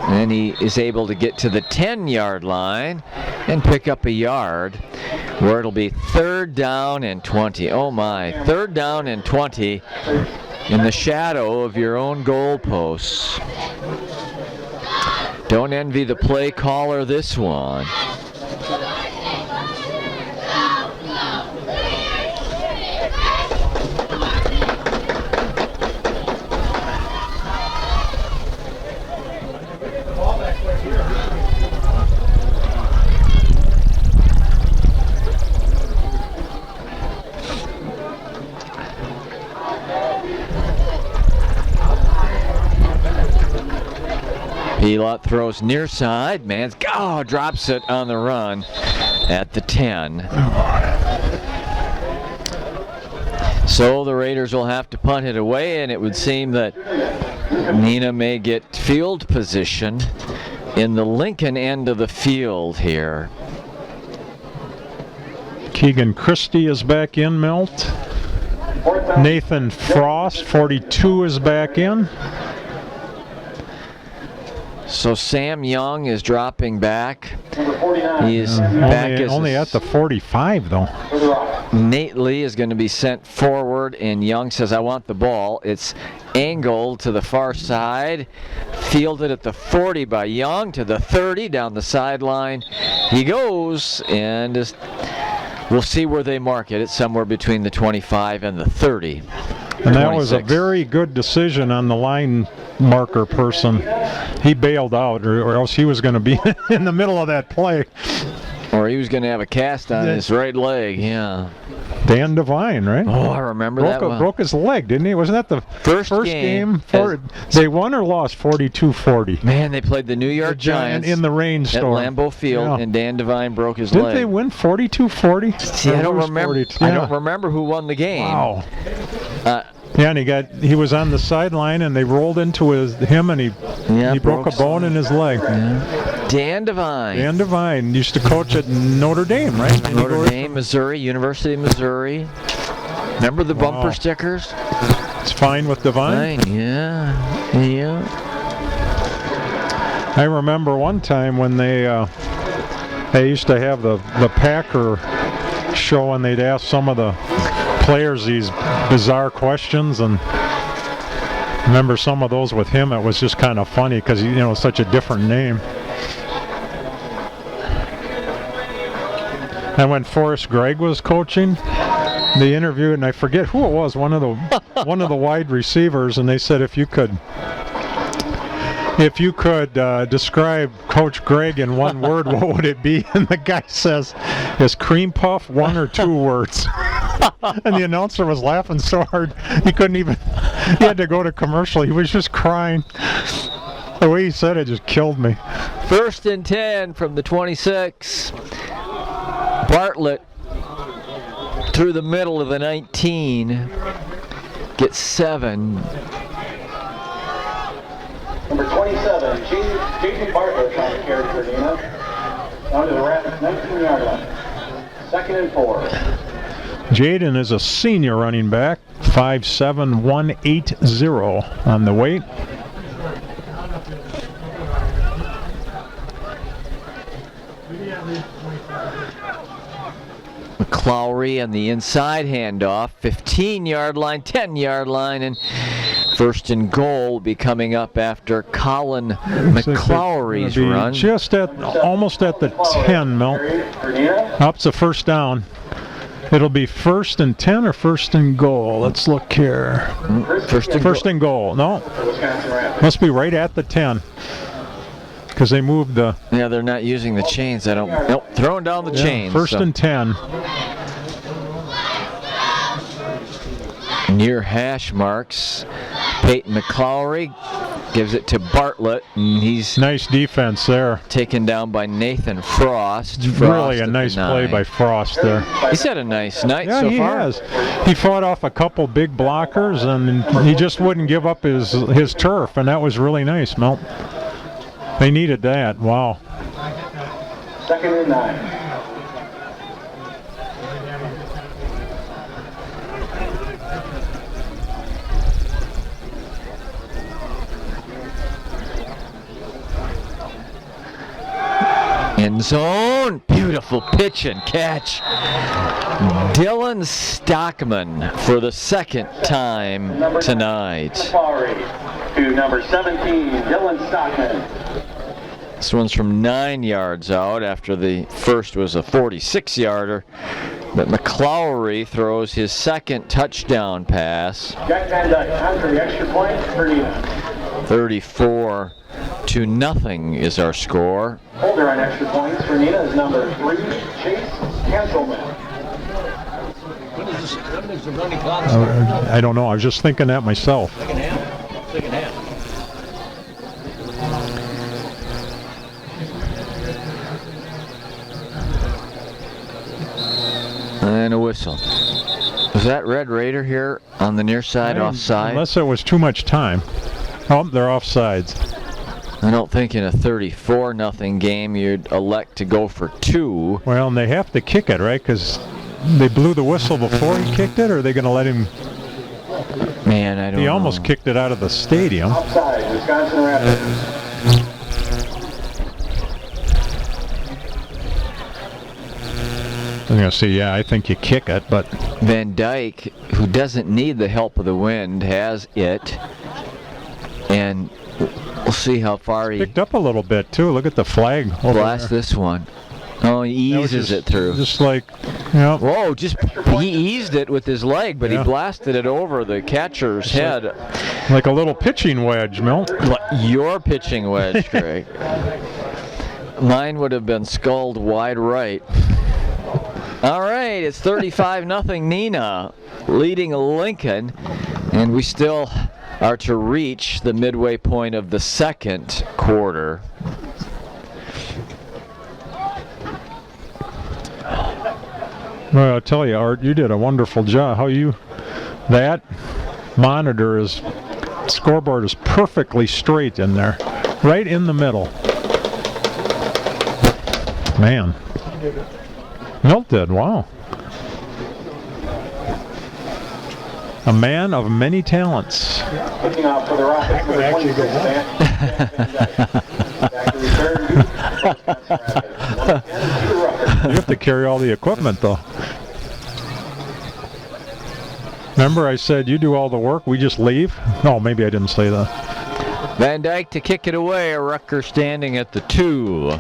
And he is able to get to the 10-yard line and pick up a yard, where it'll be 3rd down and 20. Oh my, 3rd down and 20 in the shadow of your own goalposts. Don't envy the play caller this one. Pelot throws near side. Mans drops it on the run at the 10. So the Raiders will have to punt it away, and it would seem that Neenah may get field position in the Lincoln end of the field here. Keegan Christie is back in, Milt. Nathan Frost, 42, is back in. So Sam Young is dropping back. He is back only at the 45, though. Nate Lee is going to be sent forward, and Young says, I want the ball. It's angled to the far side, fielded at the 40 by Young, to the 30, down the sideline. He goes, and we'll see where they mark it. It's somewhere between the 25 and the 30. And that 26. Was a very good decision on the line marker person. He bailed out, or else he was going to be in the middle of that play. Or he was going to have a cast on his right leg, yeah. Dan Devine, right? Oh, I remember that one. Broke his leg, didn't he? Wasn't that the first game? They won or lost 42-40? Man, they played the New York Giants in the rainstorm at Lambeau Field, and Dan Devine broke his leg. leg. Didn't they win 42-40? See, I don't remember. I don't remember who won the game. Wow. Yeah, and he was on the sideline, and they rolled into him, and he broke a bone in his leg. Yeah. Dan Devine. Dan Devine used to coach at Notre Dame, right? Notre Dame, Missouri, University of Missouri. Remember the bumper stickers? It's fine with Devine? Fine, yeah. I remember one time when they used to have the Packer show, and they'd ask some of the players these bizarre questions, and remember some of those with him. It was just kind of funny because such a different name. And when Forrest Gregg was coaching, they interviewed, and I forget who it was, one of the wide receivers, and they said, if you could describe Coach Gregg in one word, what would it be? And the guy says, is cream puff 1 or 2 words? And the announcer was laughing so hard he couldn't even, he had to go to commercial. He was just crying. The way he said it just killed me. 1st and 10 from the 26. Bartlett through the middle of the 19. Gets 7. Number 27, J.P. Bartlett trying to carry for Neenah. Down to the Rapids 19-yard line. 2nd and 4. Jaden is a senior running back, 5'7", 180 on the weight. McClowry on the inside handoff, 15-yard line, 10-yard line, and first and goal will be coming up after Colin McClowry's run. Just almost at the 10, Mel. Up's a first down. It'll be first and 10 or first and goal. Let's look here. First and goal. No. Must be right at the 10. Because they moved the... Yeah, they're not using the chains. Nope, throwing down the chains. First and 10. Near hash marks. Peyton McClowry gives it to Bartlett, and he's... Nice defense there. Taken down by Nathan Frost. Really a nice play by Frost there. He's had a nice night so far. Yeah, he has. He fought off a couple big blockers, and he just wouldn't give up his turf, and that was really nice, Mel. They needed that. Wow. 2nd and 9. End zone. Beautiful pitch and catch. Dylan Stockman for the second time tonight. To number 17, Dylan Stockman. This one's from 9 yards out after the first was a 46-yarder. But McClowry throws his second touchdown pass. Jack Van Dyke on for the extra point for Neenah. 34-0 is our score. Holder on extra points for Neenah is number 3, Chase Hanselman. When is the running clock? I don't know. I was just thinking that myself. Second half. And a whistle. Was that Red Raider here on the near side offside? Unless it was too much time. Oh, they're offsides. I don't think in a 34-0 game you'd elect to go for 2. Well, and they have to kick it, right? Because they blew the whistle before he kicked it, or are they going to let him? Man, I don't know. He almost kicked it out of the stadium. Offside, Wisconsin Rapids. I'm going to say, yeah, I think you kick it, but... Van Dyke, who doesn't need the help of the wind, has it. And we'll see how far he... Picked up a little bit, too. Look at the flag over blast there. this one. Oh, he eases it through. Just like, yeah. Whoa, he eased it with his leg, but he blasted it over the catcher's head. Like a little pitching wedge, Milt. Your pitching wedge, Greg. Mine would have been sculled wide right. All right, it's 35-0 Neenah leading Lincoln, and we still are to reach the midway point of the second quarter. Well, I'll tell you, Art, you did a wonderful job. That monitor scoreboard is perfectly straight in there, right in the middle. Man. Milt did, wow. A man of many talents. Looking out for the Rockets. Would actually go You have to carry all the equipment, though. Remember I said you do all the work, we just leave? No, maybe I didn't say that. Van Dyke to kick it away, Rucker standing at the 2.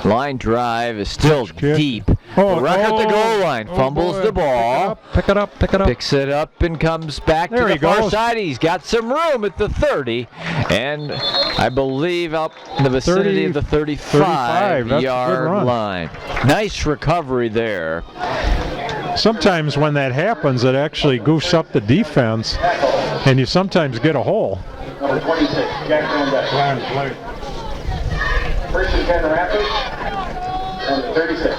Line drive is still deep. Rucker at the goal line, fumbles the ball. Pick it up. Picks it up and comes back to the far side. He's got some room at the 30, and I believe up in the vicinity of the 35-yard line. Nice recovery there. Sometimes when that happens, it actually goofs up the defense, and you sometimes get a hole. Number 26, Jack Van Dyke. First and 10 Rapids, number 36.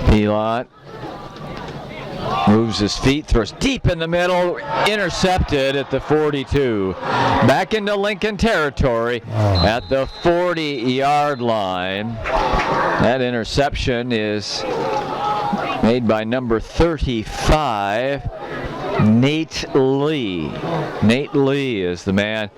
Pilot Moves his feet, throws deep in the middle, intercepted at the 42. Back into Lincoln territory at the 40-yard line. That interception is made by number 35, Nate Lee. Nate Lee is the man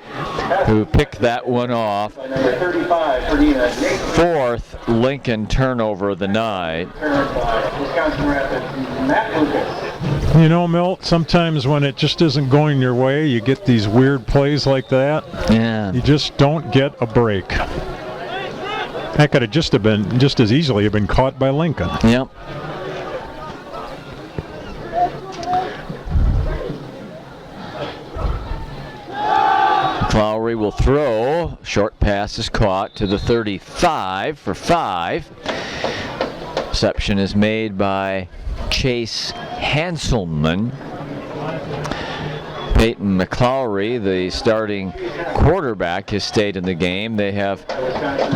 who picked that one off. Number 35 for Neenah. Fourth Lincoln turnover of the night. Wisconsin Rapids, Matt Lucas. You know, Milt, sometimes when it just isn't going your way, you get these weird plays like that. Yeah. You just don't get a break. That could have just as easily have been caught by Lincoln. Yep. Lowry will throw. Short pass is caught to the 35 for 5. Reception is made by Chase Hanselman. Peyton McClowry, the starting quarterback, has stayed in the game. They have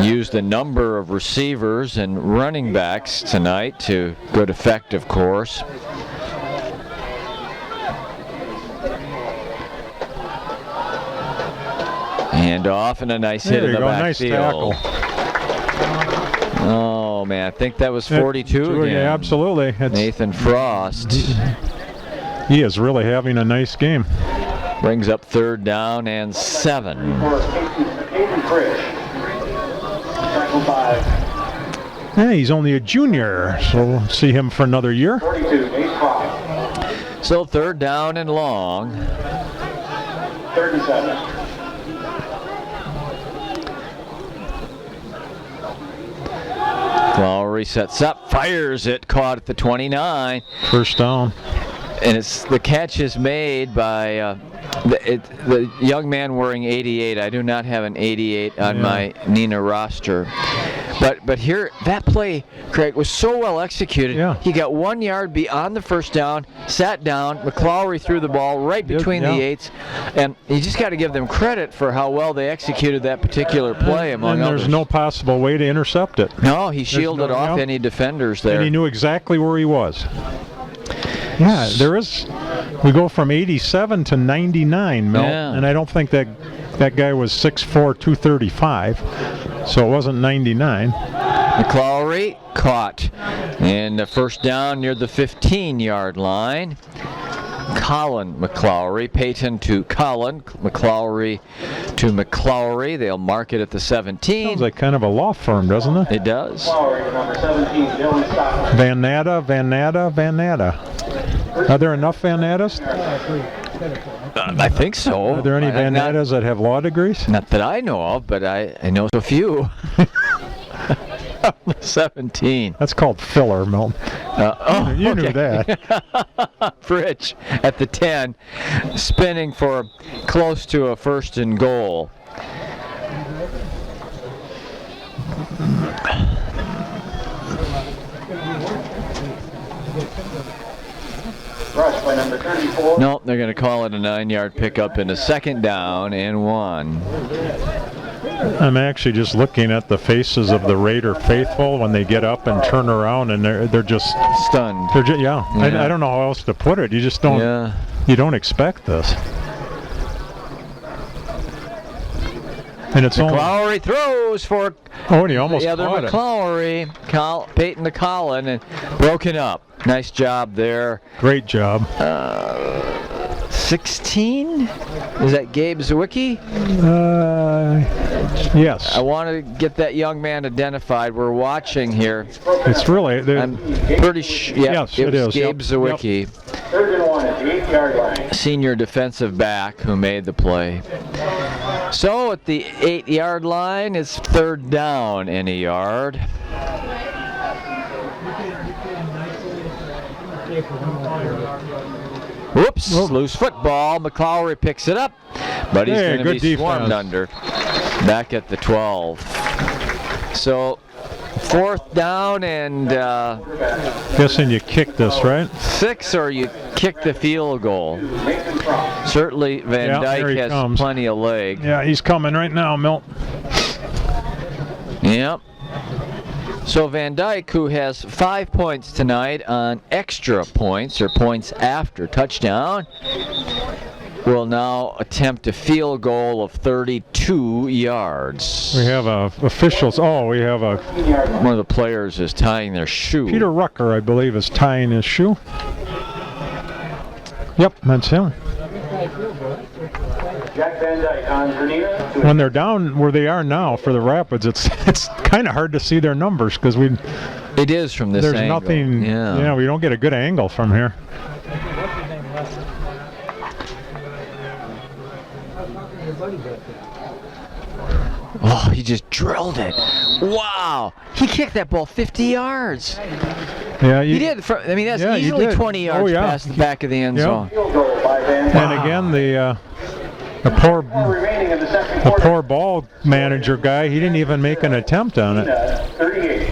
used a number of receivers and running backs tonight to good effect, of course. Hand off and a nice hit in the backfield. Nice tackle. Oh man, I think that was 42 again. Yeah, absolutely. Nathan Frost. He is really having a nice game. Brings up 3rd down and 7. Hey, he's only a junior, so we'll see him for another year. So 3rd down and long. 37. Lowry sets up, fires it, caught at the 29. First down. And the catch is made by the young man wearing 88. I do not have an 88 on my Neenah roster. But here, that play, Craig, was so well executed. Yeah. He got 1 yard beyond the first down, sat down, McClowry threw the ball right between the 8s, and you just got to give them credit for how well they executed that particular play, among others. There's no possible way to intercept it. No, he shielded off any defenders there. And he knew exactly where he was. Yeah, there is. We go from 87 to 99, Mel, and I don't think that guy was 6'4", 235, so it wasn't 99. McClowry caught in the first down near the 15-yard line. Colin McClowry, Peyton to Colin, McClowry to McClowry. They'll mark it at the 17. Sounds like kind of a law firm, doesn't it? It does. Number 17, Dylan Stockton. Van Natta. Are there enough Van Nattas? I think so. Are there any Van Nattas that have law degrees? Not that I know of, but I know a few. 17. That's called filler, Milton. You knew that. Rich at the 10, spinning for close to a 1st and goal. Rush by number 34. Nope, they're going to call it a 9-yard pickup in a 2nd down and 1. I'm actually just looking at the faces of the Raider faithful when they get up and turn around, and they're just stunned. They're just, I don't know how else to put it. You just don't. Yeah. You don't expect this. And it's McClowry throws for and he almost the other caught McClowry, Peyton to Colin, and broken up. Nice job there. Great job. 16? Is that Gabe Zawicki? Yes. I want to get that young man identified. We're watching here. It's really. I'm pretty sure. Yes, it is. Gabe Zawicki. 3rd and 1 at the 8-yard line. Senior defensive back who made the play. So at the 8-yard line, it's 3rd down in a yard. Whoops, loose football. McClowry picks it up, but he's going to be swarmed under. Back at the 12. So 4th down and guessing you kick this, right? 6, or you kick the field goal. Certainly Van Dyke has plenty of leg. Yeah, he's coming right now, Milt. Yep. So Van Dyke, who has 5 points tonight on extra points or points after touchdown, will now attempt a field goal of 32 yards. We have officials. Oh, we have a One of the players is tying their shoe. Peter Rucker, I believe, is tying his shoe. Yep, that's him. Jack Van Dyke on for Neenah. When they're down where they are now for the Rapids, it's kind of hard to see their numbers because It is from this there's angle. nothing. Yeah. We don't get a good angle from here. Oh, he just drilled it. Wow. He kicked that ball 50 yards. Yeah, He did. I mean, that's Yeah, you easily did. 20 yards Oh, yeah. past the back of the end Yeah. zone. Field goal by Van Dyke. And again, the poor Remaining in the second the quarter. poor ball manager guy, he didn't even make an attempt on it. 38.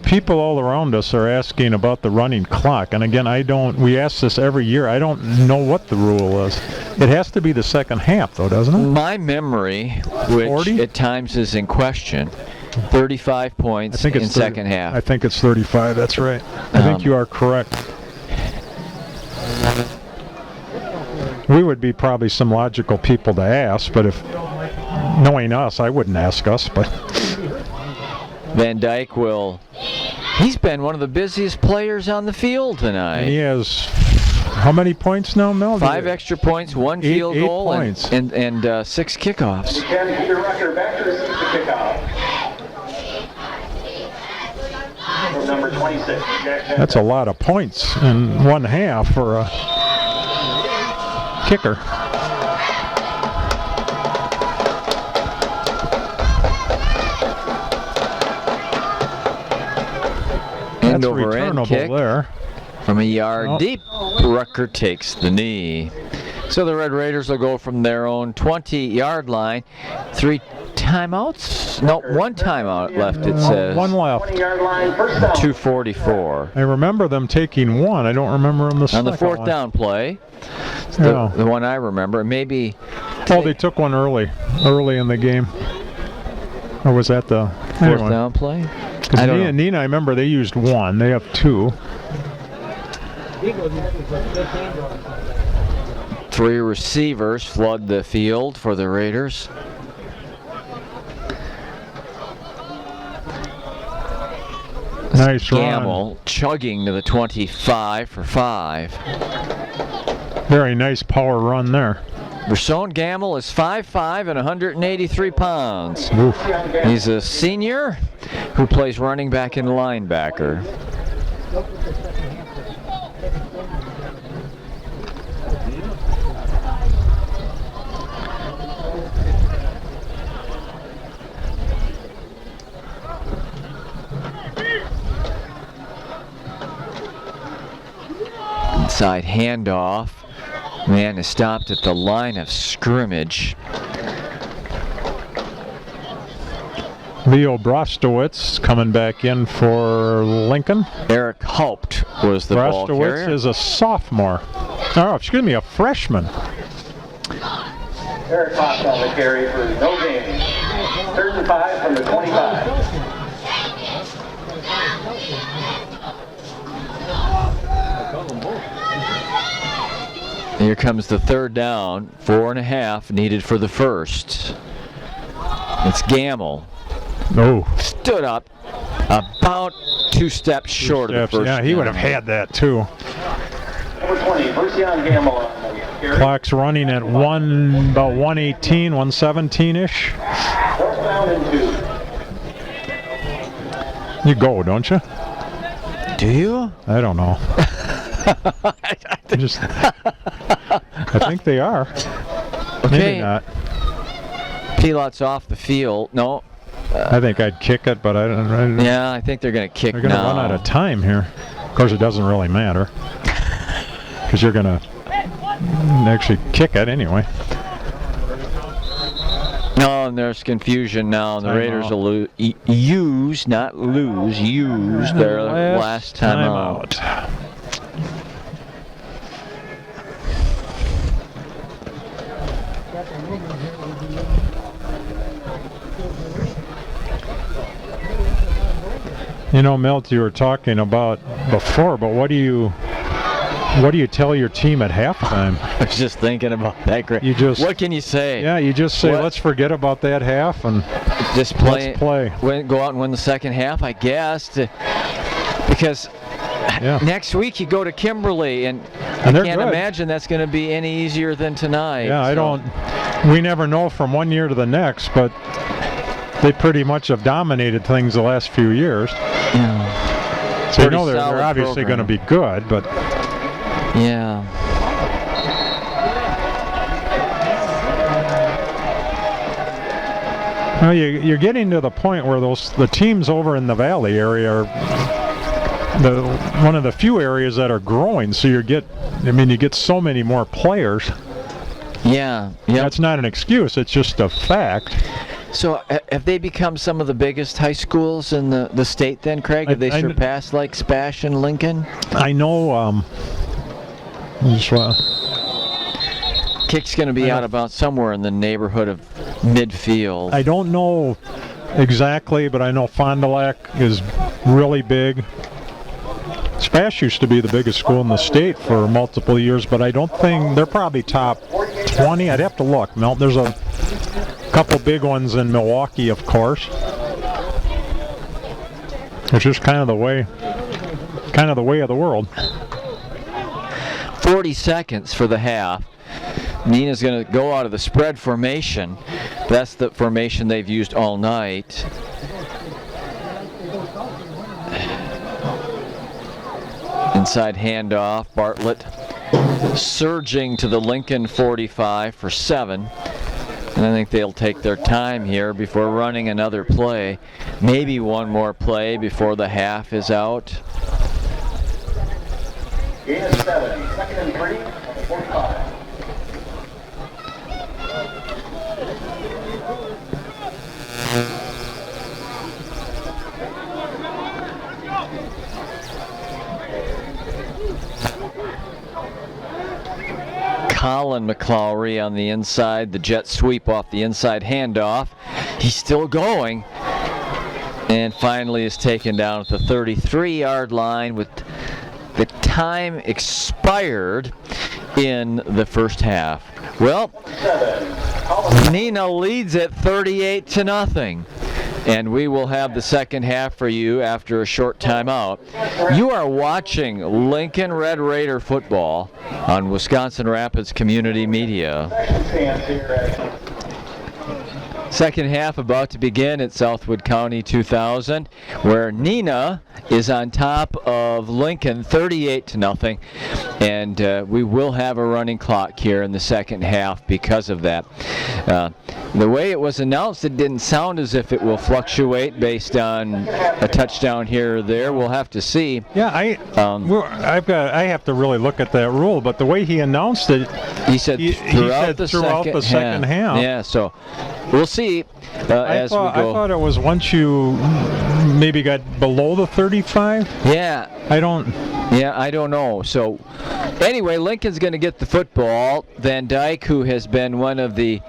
People all around us are asking about the running clock, and again, we ask this every year. I don't know what the rule is. It has to be the second half, though, doesn't it? My memory, which 40? at times is in question, 35 points in second half. I think it's 35. That's right. I think you are correct. We would be probably some logical people to ask, but if knowing us, I wouldn't ask us. But Van Dyke he's been one of the busiest players on the field and tonight. he has how many points now, Mel? 5 extra points, 1 field eight goal, points. and 6 kickoffs. Again, Peter Rucker back to receive the kickoff. From number 26, Jack Van That's a lot of points in one half for a kicker. End That's over end returnable kick there. from a yard Oh. deep. Rucker takes the knee. So the Red Raiders will go from their own 20-yard line. 3 timeouts? No, 1 timeout left, it says. One left. 20-yard line, first down. 2:44. I remember them taking one. I don't remember them the On second the 4th one. down play, it's Yeah. the one I remember. Maybe Oh, they took one early in the game. Or was that the 4th down play? I don't know. Neenah, I remember they used one. They have 2. 3 receivers flood the field for the Raiders. Nice run. Gamble chugging to the 25 for 5. Very nice power run there. Rashawn Gamble is 5'5" and 183 pounds. Oof. He's a senior who plays running back and linebacker. Inside handoff. Man is stopped at the line of scrimmage. Leo Brostowitz coming back in for Lincoln. Eric Haupt was the ball Brostowitz carrier. is a sophomore. Oh, excuse me, a freshman. Eric Fox on the carry for no gain. 3rd and 5 from the 25. Here comes the 3rd down. 4.5 needed for the first. It's Gamble. Oh, Stood up about 2 steps short of the first yeah, he would have down. had that too. Number 20, Bercion Gamble on the carry. Clock's running at about 118, 117-ish. 4th down and 2. You go, don't you? Do you? I don't know. I think they are. Maybe Okay. not. Pilot's off the field. No. I think I'd kick it, but I don't. Yeah, I think they're going to kick They're going to now. run out of time here. Of course, it doesn't really matter because you're going to actually kick it anyway. No, and there's confusion now. The Timeout. Raiders will use, not lose, use their last timeout. You know, Milt, you were talking about before, but what do you tell your team at halftime? I was just thinking about that. What can you say? Yeah, you just say, let's forget about that half and just play. Let's play. Go out and win the second half, I guess. Because next week you go to Kimberly, and I can't imagine that's going to be any easier than tonight. Yeah, we never know from one year to the next, but they pretty much have dominated things the last few years. Yeah. So you know they're obviously going to be good, but... Yeah. Well, you're getting to the point where the teams over in the Valley area are one of the few areas that are growing. So you get so many more players. Yeah. That's not an excuse. It's just a fact. So have they become some of the biggest high schools in the state then, Craig? Have they surpassed like Spash and Lincoln? I know. Kick's going to be out about somewhere in the neighborhood of midfield. I don't know exactly, but I know Fond du Lac is really big. Spash used to be the biggest school in the state for multiple years, but I don't think they're probably top 20. I'd have to look. There's a couple big ones in Milwaukee, of course. It's just kind of the way of the world. 40 seconds for the half. Neenah's going to go out of the spread formation. That's the formation they've used all night. Inside handoff, Bartlett surging to the Lincoln 45 for 7. And I think they'll take their time here before running another play. Maybe one more play before the half is out. Gain of 7, 2nd and 3 on the 45. Colin McClowry on the inside, the jet sweep off the inside handoff. He's still going, and finally is taken down at the 33-yard line with the time expired in the first half. Well, Neenah leads it 38-0. And we will have the second half for you after a short timeout. You are watching Lincoln Red Raider football on Wisconsin Rapids Community Media. Second half about to begin at Southwood County 2000, where Neenah is on top of Lincoln 38-0, and we will have a running clock here in the second half because of that. The way it was announced, it didn't sound as if it will fluctuate based on a touchdown here or there. We'll have to see. Yeah, I have to really look at that rule, but the way he announced it, he said throughout the second half. Yeah, so we'll see as we go. I thought it was once you maybe got below the 35. Yeah. I don't know. So anyway, Lincoln's going to get the football. Van Dyke, who has been one of the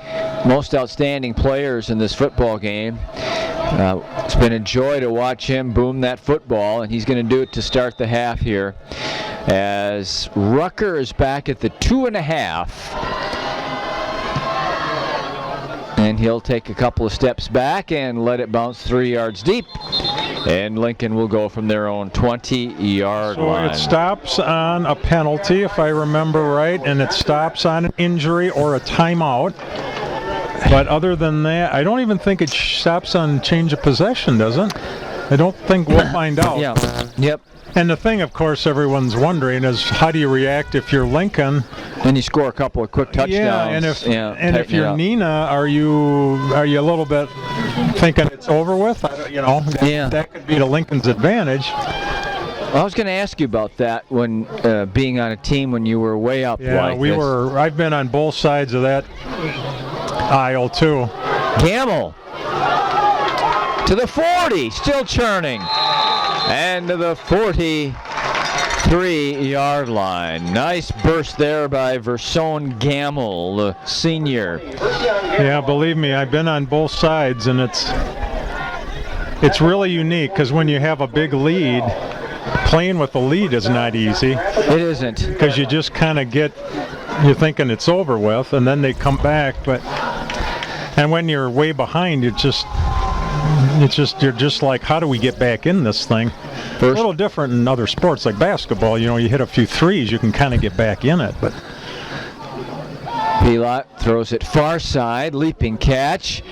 most outstanding players in this football game. It's been a joy to watch him boom that football, and he's going to do it to start the half here as Rucker is back at the 2.5. And he'll take a couple of steps back and let it bounce 3 yards deep. And Lincoln will go from their own 20-yard line. So it stops on a penalty, if I remember right, and it stops on an injury or a timeout. But other than that, I don't even think it stops on change of possession, does it? I don't think we'll find out. Yeah. Yep. And the thing, of course, everyone's wondering is how do you react if you're Lincoln? And you score a couple of quick touchdowns. Yeah, and if you're Neenah, are you a little bit thinking it's over with? That could be to Lincoln's advantage. I was going to ask you about that when being on a team when you were way up. Yeah, like this. I've been on both sides of that aisle too. Gamble to the 40, still churning. And to the 43-yard line. Nice burst there by Versone Gamble, the senior. Yeah, believe me, I've been on both sides, and it's really unique because when you have a big lead, playing with the lead is not easy. It isn't. Because you just kind of you're thinking it's over with, and then they come back. And when you're way behind, you're just like, how do we get back in this thing? A little different in other sports like basketball. You hit a few threes, you can kind of get back in it. But Pilot throws it far side, leaping catch,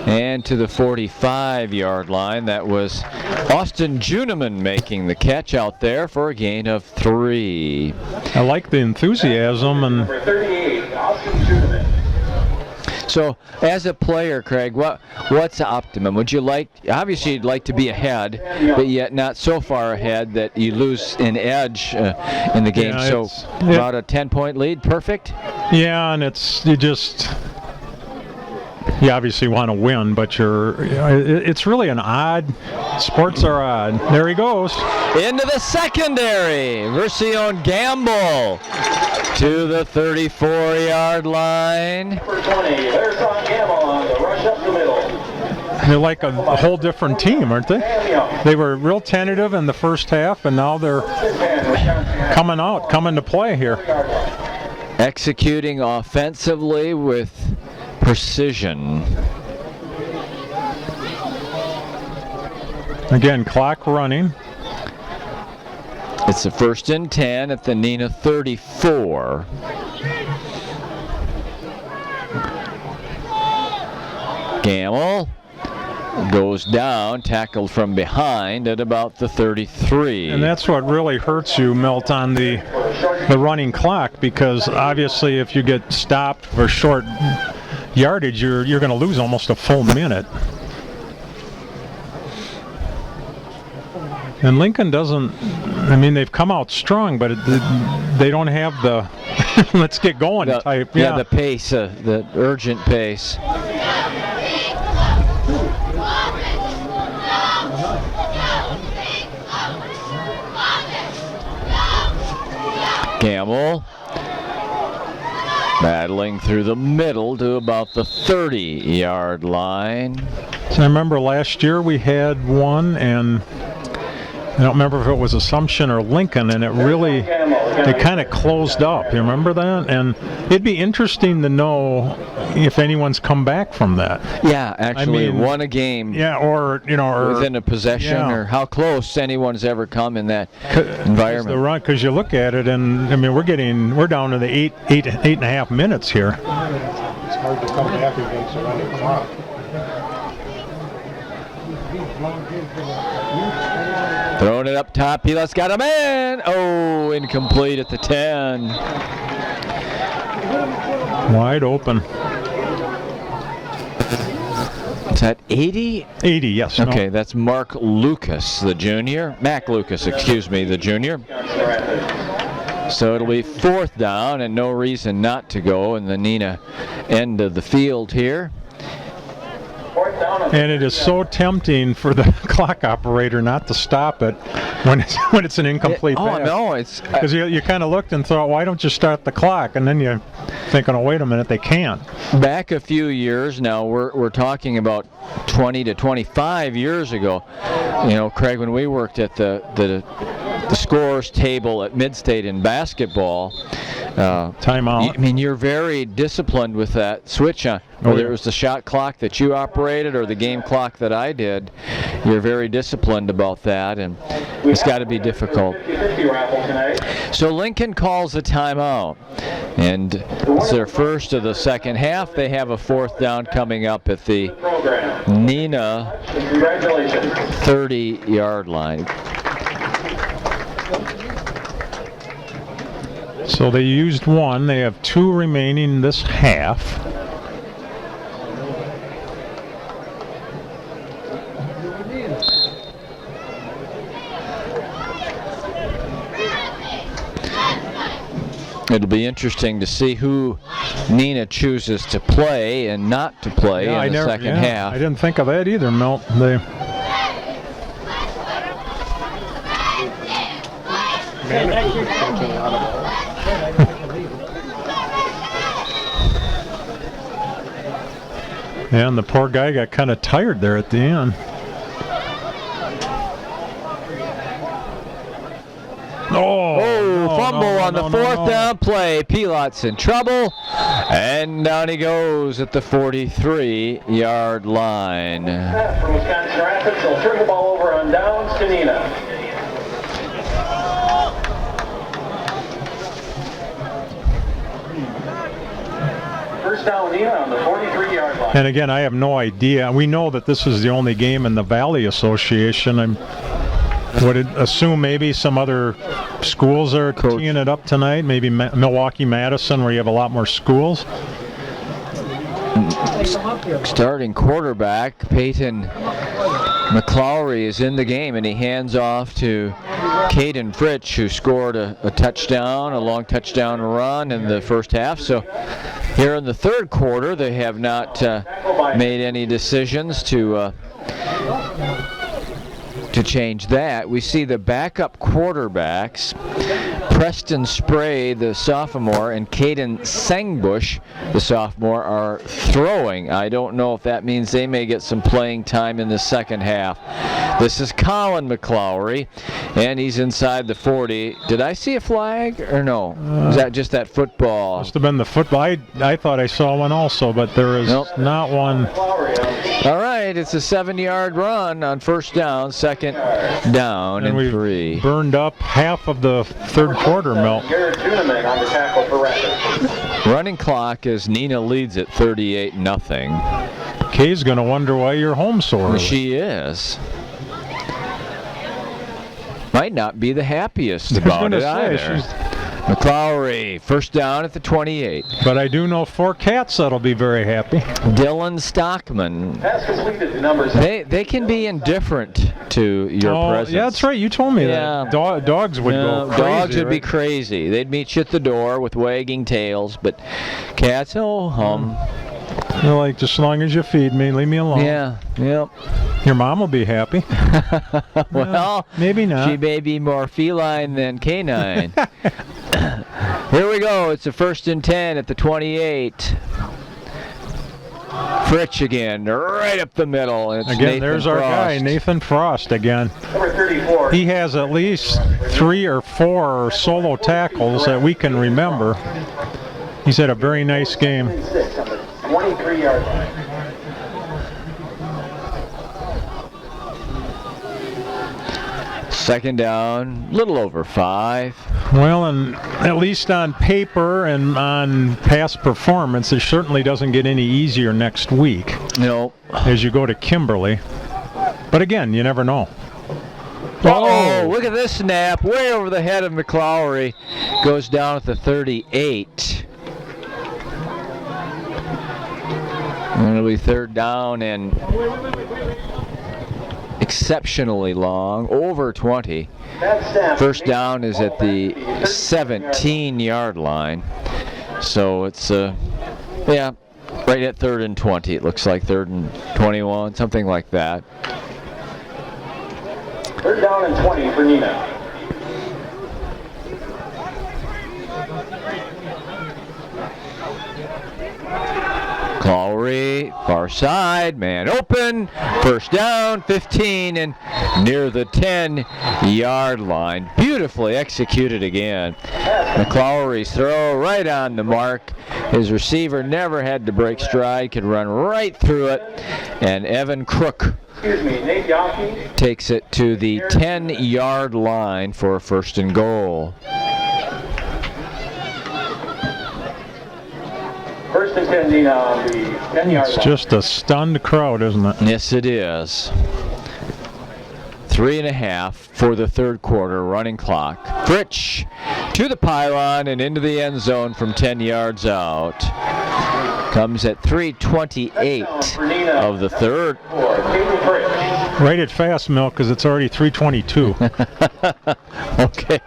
and to the 45-yard line. That was Austin Juneman making the catch out there for a gain of 3. I like the enthusiasm. And Number 38, Austin Juneman. So, as a player, Craig, what's optimum? Would you obviously you'd like to be ahead, but yet not so far ahead that you lose an edge in the game. Yeah, about a 10-point lead, perfect? Yeah, and you obviously want to win, but it's really an odd, sports are odd. There he goes. Into the secondary, Versione Gamble to the 34-yard line. Number 20, there's Ron Gamble on the rush up the middle. They're like a whole different team, aren't they? They were real tentative in the first half, and now they're coming to play here. Executing offensively with precision. Again, clock running. It's a 1st and 10 at the Neenah 34. Gamble goes down, tackled from behind at about the 33. And that's what really hurts you, Milt, on the running clock, because obviously if you get stopped for short yardage, you're going to lose almost a full minute. And Lincoln doesn't, they've come out strong, but they don't have the let's get going type. Yeah, the pace, the urgent pace. Gamble battling through the middle to about the 30-yard line. So I remember last year we had one, and I don't remember if it was Assumption or Lincoln, and it kind of closed up. You remember that? And it'd be interesting to know if anyone's come back from that. Yeah, actually won a game. Yeah, or within a possession, or how close anyone's ever come in that environment. Because you look at it, and we're down to the eight and a half minutes here. It's hard to come back against a running clock. Throwing it up top, Pila's got a man. Oh, incomplete at the 10. Wide open. Is that 80? 80, yes. Okay, that's Mark Lucas, the junior. Mac Lucas, excuse me, the junior. So it'll be 4th down and no reason not to go in the Neenah end of the field here. And it is so tempting for the clock operator not to stop it when it's an incomplete pass. Oh, no, it's... Because you kind of looked and thought, why don't you start the clock? And then you're thinking, oh, wait a minute, they can't. Back a few years now, we're talking about 20 to 25 years ago. Craig, when we worked at the scores table at Midstate in basketball, timeout. You're very disciplined with that switch on. Whether it was the shot clock that you operated or the game clock that I did, you're very disciplined about that, and it's got to be difficult. So Lincoln calls a timeout, and it's their first of the second half. They have a 4th down coming up at the Neenah 30-yard line. So they used one. They have 2 remaining this half. It'll be interesting to see who Neenah chooses to play and not to play in the second half. I didn't think of that either, Milt. And the poor guy got kind of tired there at the end. Fumble on the fourth down play. Pilot's in trouble, and down he goes at the 43-yard line. From Wisconsin Rapids, they'll turn the ball over on downs to Neenah. First down, Neenah on the 43-yard line. And again, I have no idea. We know that this is the only game in the Valley Association. I would assume maybe some other schools are teeing it up tonight. Maybe Milwaukee, Madison, where you have a lot more schools. Starting quarterback Peyton McClowry is in the game, and he hands off to Caden Fritsch, who scored a touchdown, a long touchdown run in the first half. So here in the third quarter, they have not made any decisions to change that. We see the backup quarterbacks, Preston Spray, the sophomore, and Caden Sangbush, the sophomore, are throwing. I don't know if that means they may get some playing time in the second half. This is Colin McClowry, and he's inside the 40. Did I see a flag or no? Is that just that football? Must have been the football. I thought I saw one also, but there is not one. All right, it's a 7-yard run on first down, second down and 3. Burned up half of the third quarter, Mel. Running clock as Neenah leads at 38-0. Kay's going to wonder why you're home so early. She is. Might not be the happiest about it either. McClowry, first down at the 28. But I do know 4 cats that'll be very happy. Dylan Stockman. They can be indifferent to your presence. Yeah, that's right. You told me that. Dogs would go crazy. Dogs would be crazy. They'd meet you at the door with wagging tails, but cats, hum. They're like, just as long as you feed me, leave me alone. Yeah, yep. Your mom will be happy. Well, maybe not. She may be more feline than canine. Here we go. It's a 1st and 10 at the 28. Fritsch again, right up the middle. It's again, Nathan there's our guy, Nathan Frost again. Number 34. He has at least 3 or 4 solo tackles that we can remember. He's had a very nice game. 23-yard line. Second down, little over 5. Well, and at least on paper and on past performance, it certainly doesn't get any easier next week. No. As you go to Kimberly. But again, you never know. Oh, look at this snap. Way over the head of McClowry. Goes down at the 38. And it'll be third down and exceptionally long, over 20. First down is at the 17-yard line. So it's, right at 3rd and 20. It looks like 3rd and 21, something like that. 3rd down and 20 for Neenah. Clowry, far side, man open, first down, 15, and near the 10-yard line. Beautifully executed again. McClowry's throw right on the mark. His receiver never had to break stride, could run right through it, and Evan Crook takes it to the 10-yard line for a 1st and goal. 1st and 10, Neenah on the 10-yard line. It's just a stunned crowd, isn't it? Yes, it is. 3.5 for the third quarter, running clock. Fritsch to the pylon and into the end zone from 10 yards out. Comes at 3:28 of the third. Write it fast, Milk, because it's already 3:22. Okay.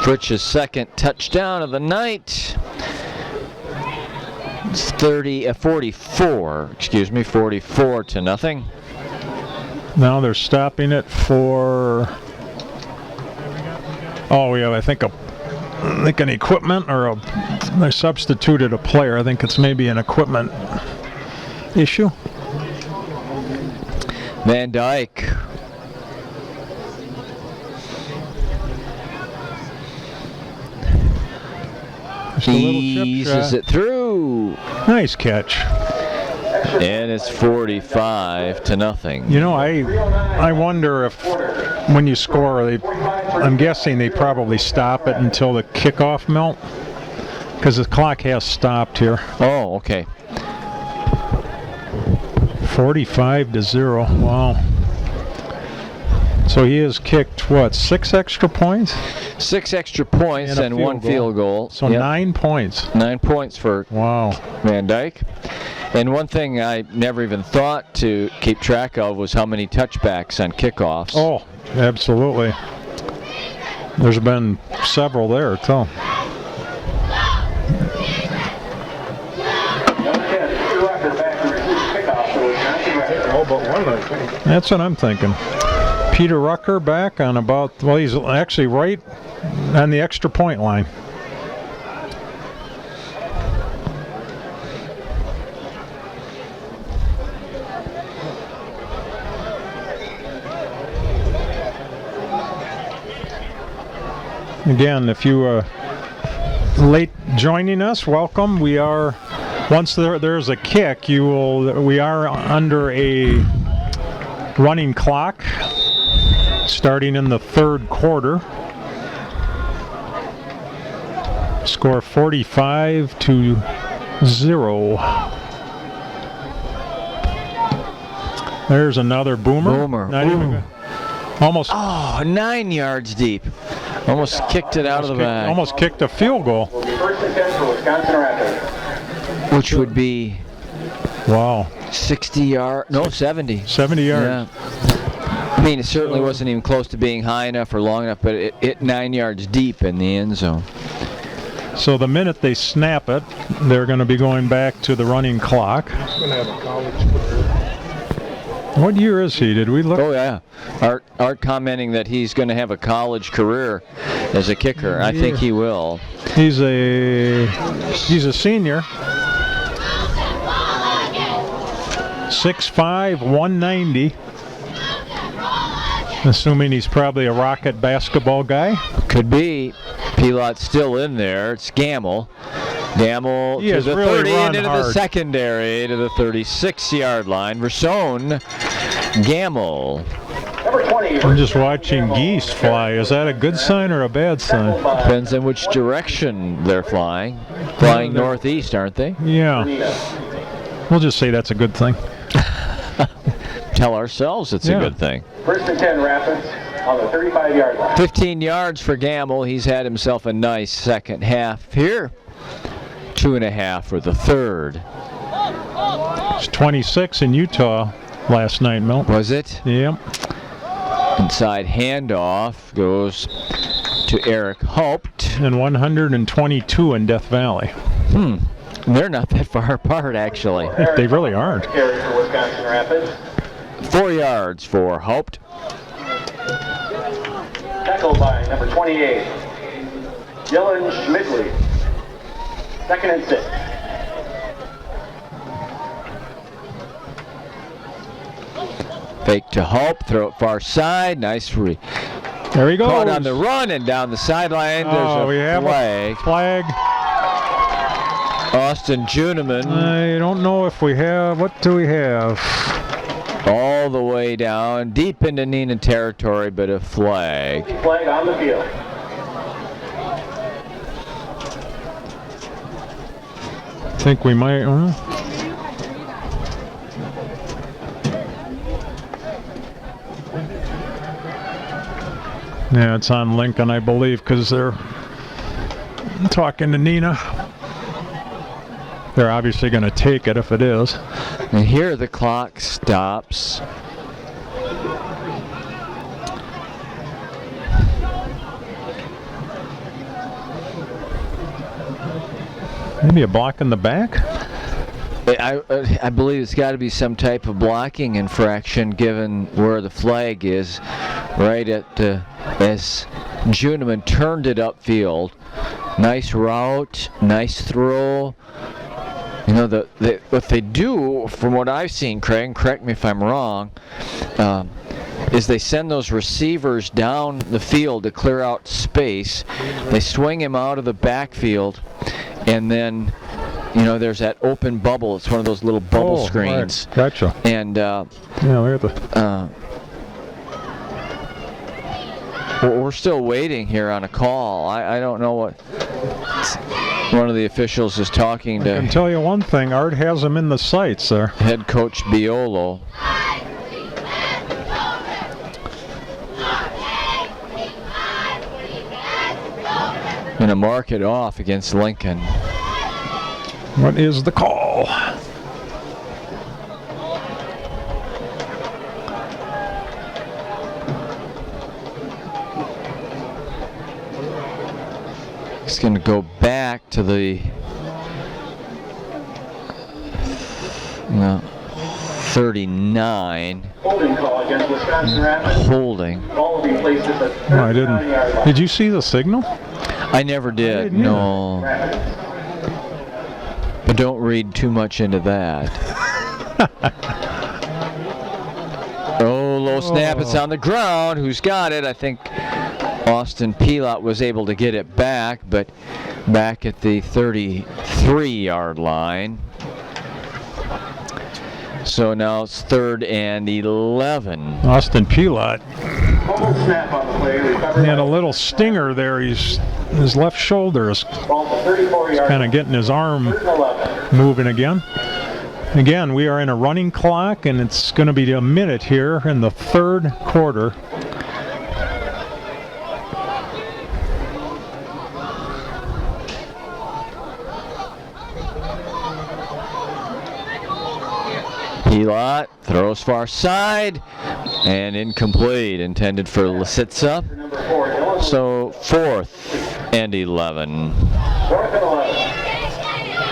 Fritsch's second touchdown of the night. It's 44 to nothing. Now they're stopping it for, we have, I think an equipment or they substituted a player. I think it's maybe an equipment issue. Van Dyke. Just a little chip Eases shot. it through. Nice catch. And it's 45-0. You know, I wonder if when you score, I'm guessing they probably stop it until the kickoff melt, because the clock has stopped here. Oh, okay. 45-0. Wow. So he has kicked, what, 6 extra points? 6 extra points And a and field 1 goal. field goal. So Yep. 9 points. 9 points for Wow. Van Dyke. And one thing I never even thought to keep track of was how many touchbacks on kickoffs. Oh, absolutely. There's been several there, too. All but one, I think. That's what I'm thinking. Peter Rucker back on about, well, he's actually right on the extra point line. Again, if you late joining us, welcome. We are, once there's a kick, we are under a running clock starting in the third quarter. Score 45-0. There's another boomer. Not even, almost. Oh, 9 yards deep. Almost kicked it out of the bag. Almost kicked a field goal. First and 10 for Wisconsin Rapids. Which would be Wow. 60 yards. No, 70. 70 yards. Yeah. I mean, it certainly wasn't even close to being high enough or long enough, but it hit 9 yards deep in the end zone. So the minute they snap it, they're going to be going back to the running clock. He's going to have a college career. What year is he? Did we look? Oh, yeah. Art commenting that he's going to have a college career as a kicker. I think he will. He's a senior. 6'5", 190. Assuming he's probably a Rocket basketball guy. Could be. Pilot's still in there. It's Gamble. Gamble He to has the really 30 run into the hard. secondary to the 36-yard line. Versone, Gamble. Number 20. I'm just watching geese fly. Is that a good sign or a bad sign? Depends on which direction they're flying. Flying northeast, aren't they? Yeah. We'll just say that's a good thing. Tell ourselves it's a Yeah. good thing. First and 10 Rapids on the 35-yard line. 15 yards for Gamble. He's had himself a nice second half here. 2.5 for the third. It's 26 in Utah last night, Milt. Was it? Yep. Inside handoff goes to Eric Haupt. And 122 in Death Valley. They're not that far apart, actually. They really aren't. Carry for Wisconsin Rapids. 4 yards for Haupt. Tackled by number 28, Dylan Schmidley. Second and 6. Fake to Haupt. Throw it far side. Nice free. There he goes. Caught on the run and down the sideline. There's we a have flag. a flag. Austin Juneman I don't know if we have. What do we have? all the way down, deep into Neenah territory, but a flag. Flag on the field. I think we might. Yeah, it's on Lincoln, I believe, because they're talking to Neenah. They're obviously going to take it if it is. And here the clock stops. Maybe a block in the back? I believe it's got to be some type of blocking infraction given where the flag is, right at as Juneman turned it upfield. Nice route, nice throw. You know, what they do, from what I've seen, Craig, and correct me if I'm wrong, is they send those receivers down the field to clear out space. They swing him out of the backfield, and then there's that open bubble. It's one of those little bubble screens. Right. Gotcha. And yeah, look at the. We're still waiting here on a call. I don't know what. One of the officials is talking to. I can tell you one thing. Art has him in the sights there. Head coach Biolo. Going to mark it off against Lincoln. What is the call? He's going to go back to the 39. Holding call against Wisconsin Rapids. Holding. Ball will be placed at the No, I 39-yard didn't. line. Did you see the signal? I never did. didn't No. But don't read too much into that. Oh, low snap. It's on the ground. Who's got it? I think Austin Pilat was able to get it back, but back at the 33-yard line. So now it's 3rd and 11. Austin Pilat. Fumble snap on the play. Recovered He had a little stinger there. His left shoulder is ball to 34-yard kind of getting his arm 3rd and 11. moving again. Again, we are in a running clock, and it's going to be a minute here in the 3rd quarter. Pilat throws far side and incomplete, intended for Lisitsa. Number 4, Dylan. So 4th and 11. 4th and 11.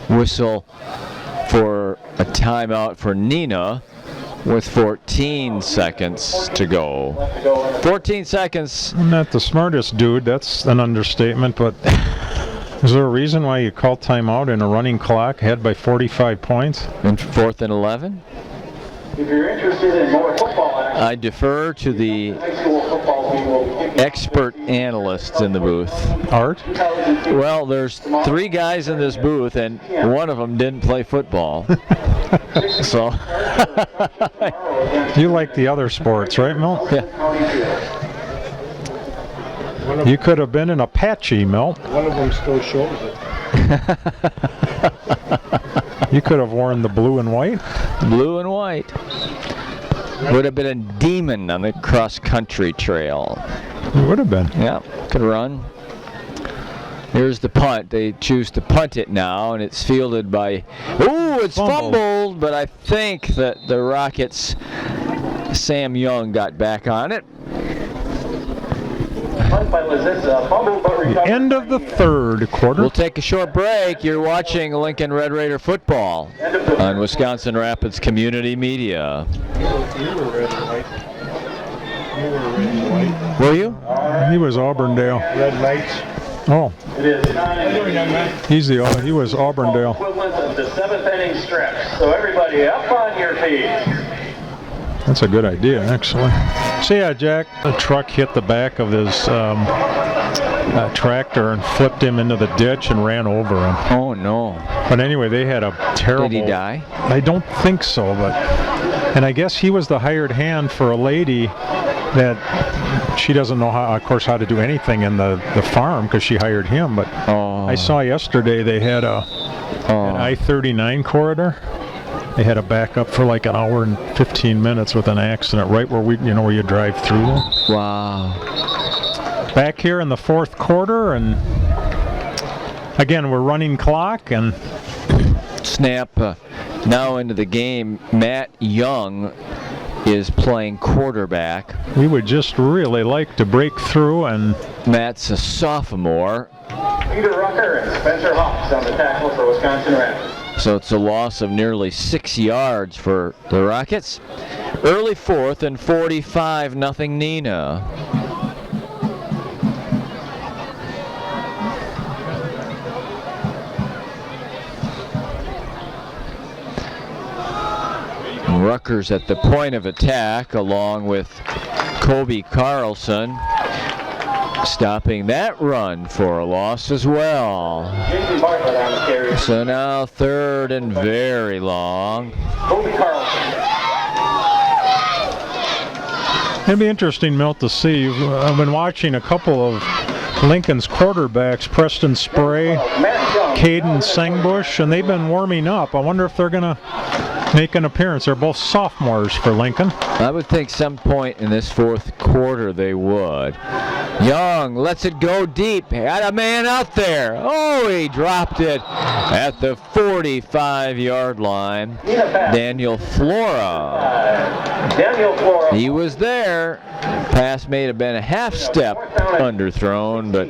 Whistle for a timeout for Neenah with 14 seconds to go. 14 seconds. I'm not the smartest dude, that's an understatement, but is there a reason why you call timeout in a running clock ahead by 45 points? And 4th and 11. If you're interested in more football action, I defer to the high school football team will give you expert analysts in the booth. Art? 2002 Well, there's 3 guys in this booth, and one of them didn't play football. So, You like the other sports, right, Milt? yeah. County Field. You could have been an Apache, Milt. One of them still shows it. You could have worn the blue and white. Blue and white. Would have been a demon on the cross-country trail. It would have been. Yeah, could run. Here's the punt. They choose to punt it now, and it's fielded by... Ooh, it's fumbled, but I think that the Rockets' Sam Young got back on it. Punt by Lisitsa, fumble but recovered. End of the 3rd quarter. We'll take a short break. You're watching Lincoln Red Raider football on Wisconsin Rapids Community Media. You were red and white. You were red and white. Were you? He was Auburndale. Red lights. Oh, It is 9 he was Auburndale. equivalent of the 7th inning stretch. So everybody up on your feet. That's a good idea, actually. So yeah, Jack, the truck hit the back of his tractor and flipped him into the ditch and ran over him. Oh, no. But anyway, they had a terrible... Did he die? I don't think so, but... And I guess he was the hired hand for a lady that she doesn't know, how, of course, how to do anything in the farm because she hired him. But I saw yesterday they had an I-39 corridor. They had a backup for like an hour and 15 minutes with an accident right where where you drive through them. Wow. Back here in the 4th quarter, and again we're running clock and Snap now into the game. Matt Young is playing quarterback. we would just really like to break through, and Matt's a sophomore. Peter Rucker and Spencer Hawks on the tackle for Wisconsin Rapids. So it's a loss of nearly 6 yards for the Rockets. Early fourth and 45, nothing Neenah. Rutgers at the point of attack along with Kobe Carlson, stopping that run for a loss as well. So now third and very long. It'd be interesting, Milt, to see. I've been watching a couple of Lincoln's quarterbacks, Preston Spray, Caden Sengbush, and they've been warming up. I wonder if they're going to make an appearance. They're both sophomores for Lincoln. I would think some point in this fourth quarter they would. Young lets it go deep. Had a man out there. Oh, he dropped it at the 45-yard line. Daniel Flora. He was there. Pass may have been a half step underthrown, but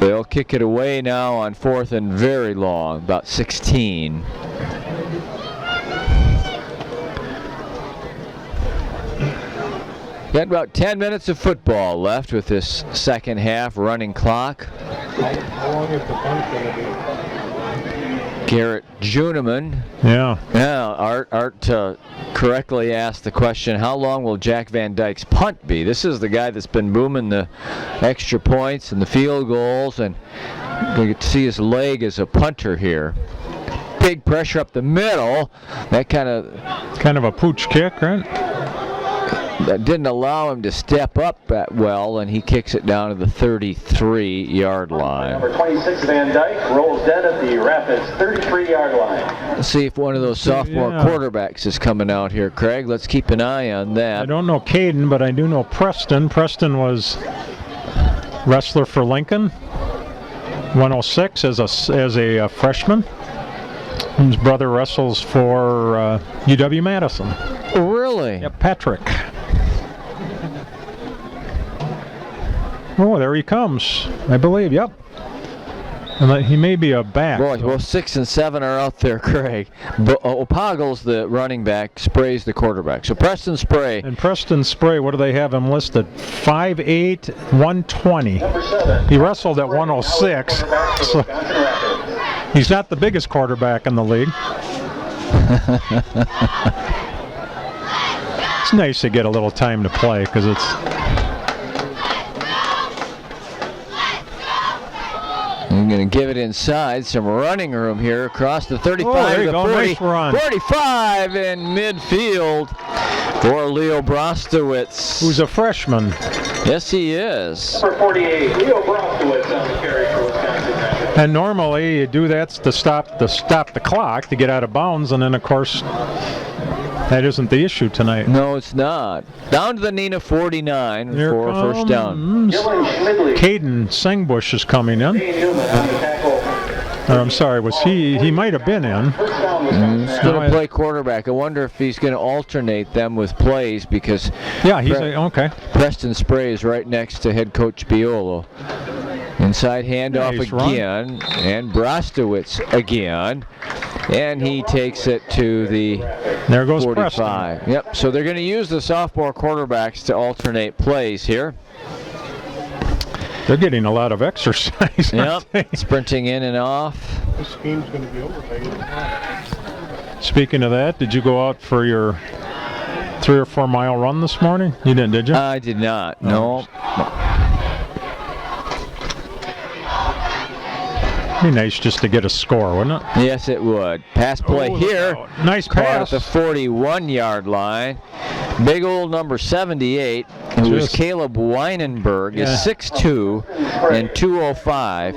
they'll kick it away now on fourth and very long, about 16. Got about 10 minutes of football left with this second half running clock. How long is the punt going to be? Garrett Juneman. Yeah. Yeah, Art correctly asked the question, how long will Jack Van Dyke's punt be? This is the guy that's been booming the extra points and the field goals, and you get to see his leg as a punter here. Big pressure up the middle. That kind of a pooch kick, right? That didn't allow him to step up that well, and he kicks it down to the 33-yard line. Number 26, Van Dyke, rolls dead at the Rapids 33-yard line. Let's see if one of those sophomore quarterbacks is coming out here, Craig. Let's keep an eye on that. I don't know Caden, but I do know Preston. Preston was wrestler for Lincoln, 106 as a freshman. His brother wrestles for UW-Madison. Really? Yep, Patrick. Oh, there he comes, I believe. Yep. And he may be a back. Boy, well, 6 and 7 are out there, Craig. Opagle's the running back, Spray's the quarterback. So Preston Spray. And Preston Spray, what do they have him listed? 5'8", 120. He wrestled at 106. So he's not the biggest quarterback in the league. It's nice to get a little time to play because it's... I'm going to give it inside. Some running room here across the 35 to the 40. Nice run. 45 in midfield for Leo Brostowitz. Who's a freshman. Yes, he is. Number 48, Leo Brostowitz on the carry for Wisconsin. And normally you do that to stop the clock, to get out of bounds, and then of course that isn't the issue tonight. No, it's not. Down to the Neenah 49 for a first down. Caden Sengbush is coming in. I'm sorry, was he might have been in. He's going to play quarterback. I wonder if he's going to alternate them with plays because he's okay. Preston Spray is right next to head coach Biolo. Inside handoff again, and Brostowitz again, and he takes it to the there goes 45. Preston. Yep, so they're going to use the sophomore quarterbacks to alternate plays here. They're getting a lot of exercise. Yep, sprinting in and off. This game's going to be over by 8 o'clock. Speaking of that, did you go out for your 3 or 4 mile run this morning? You didn't, did you? I did not, no. Be nice just to get a score, wouldn't it? Yes, it would. Pass play here. Nice pass. At the 41-yard line. Big old number 78, who is Caleb Weinenberg, is 6'2" and 205,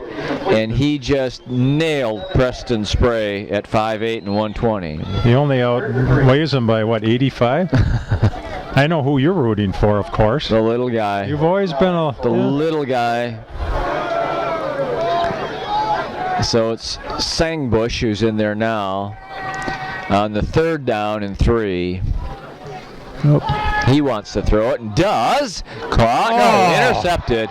and he just nailed Preston Spray at 5'8" and 120. He only outweighs him by, what, 85? I know who you're rooting for, of course. The little guy. You've always been the little guy. So it's Sengbush who's in there now on the 3rd down and 3. He wants to throw it and does. Caught, no, intercepted.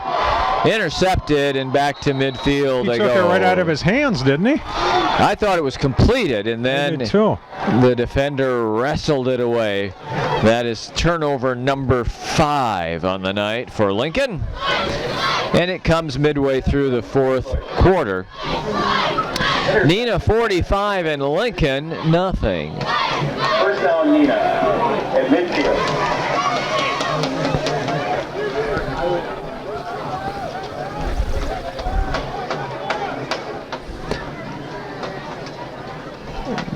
intercepted and back to midfield He they took go. it right out of his hands, didn't he? I thought it was completed, and then the defender wrestled it away. That is turnover number 5 on the night for Lincoln. And it comes midway through the 4th quarter. Neenah 45 and Lincoln nothing. First down, Neenah at midfield.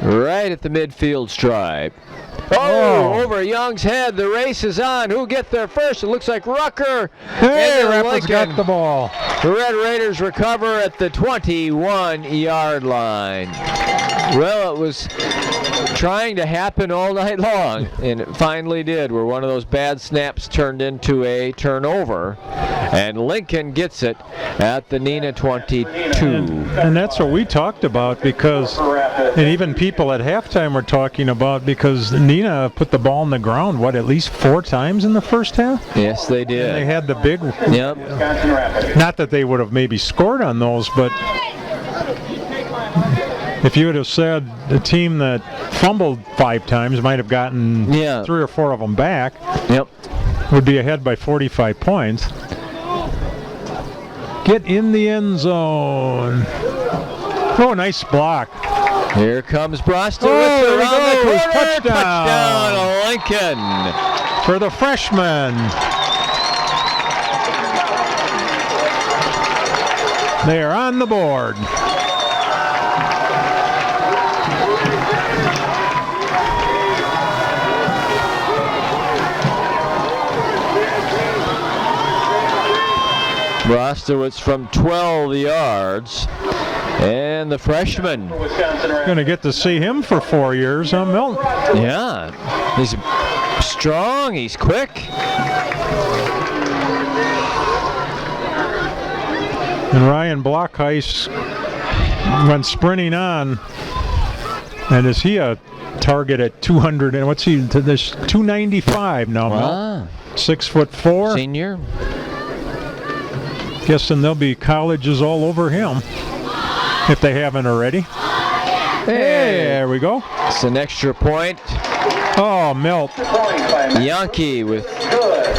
Right at the midfield stripe. Oh, over Young's head. The race is on. Who'll get there first? It looks like Rucker. Hey, Rapids got the ball. The Red Raiders recover at the 21-yard line. Well, it was trying to happen all night long, and it finally did, where one of those bad snaps turned into a turnover, and Lincoln gets it at the Neenah 22. And that's what we talked about, because, and even people at halftime were talking about, because Neenah put the ball on the ground, at least 4 times in the first half? Yes, they did. And they had the big, yep. Not that they would have maybe scored on those, but if you would have said the team that fumbled 5 times might have gotten 3 or 4 of them back, would be ahead by 45 points. Get in the end zone. Oh, nice block. Here comes Broster with the corner. Touchdown, Lincoln. For the freshman. They are on the board. Brostowitz from 12 yards. And the freshman. Going to get to see him for 4 years, huh, Milton? Yeah. He's strong. He's quick. And Ryan Blockheis went sprinting on. And is he a target at 200? And what's he? There's 295 now, Milton. 6'4". Senior. Guessing there'll be colleges all over him, if they haven't already. Hey, there we go. It's an extra point. Oh, Milt. Yankee with...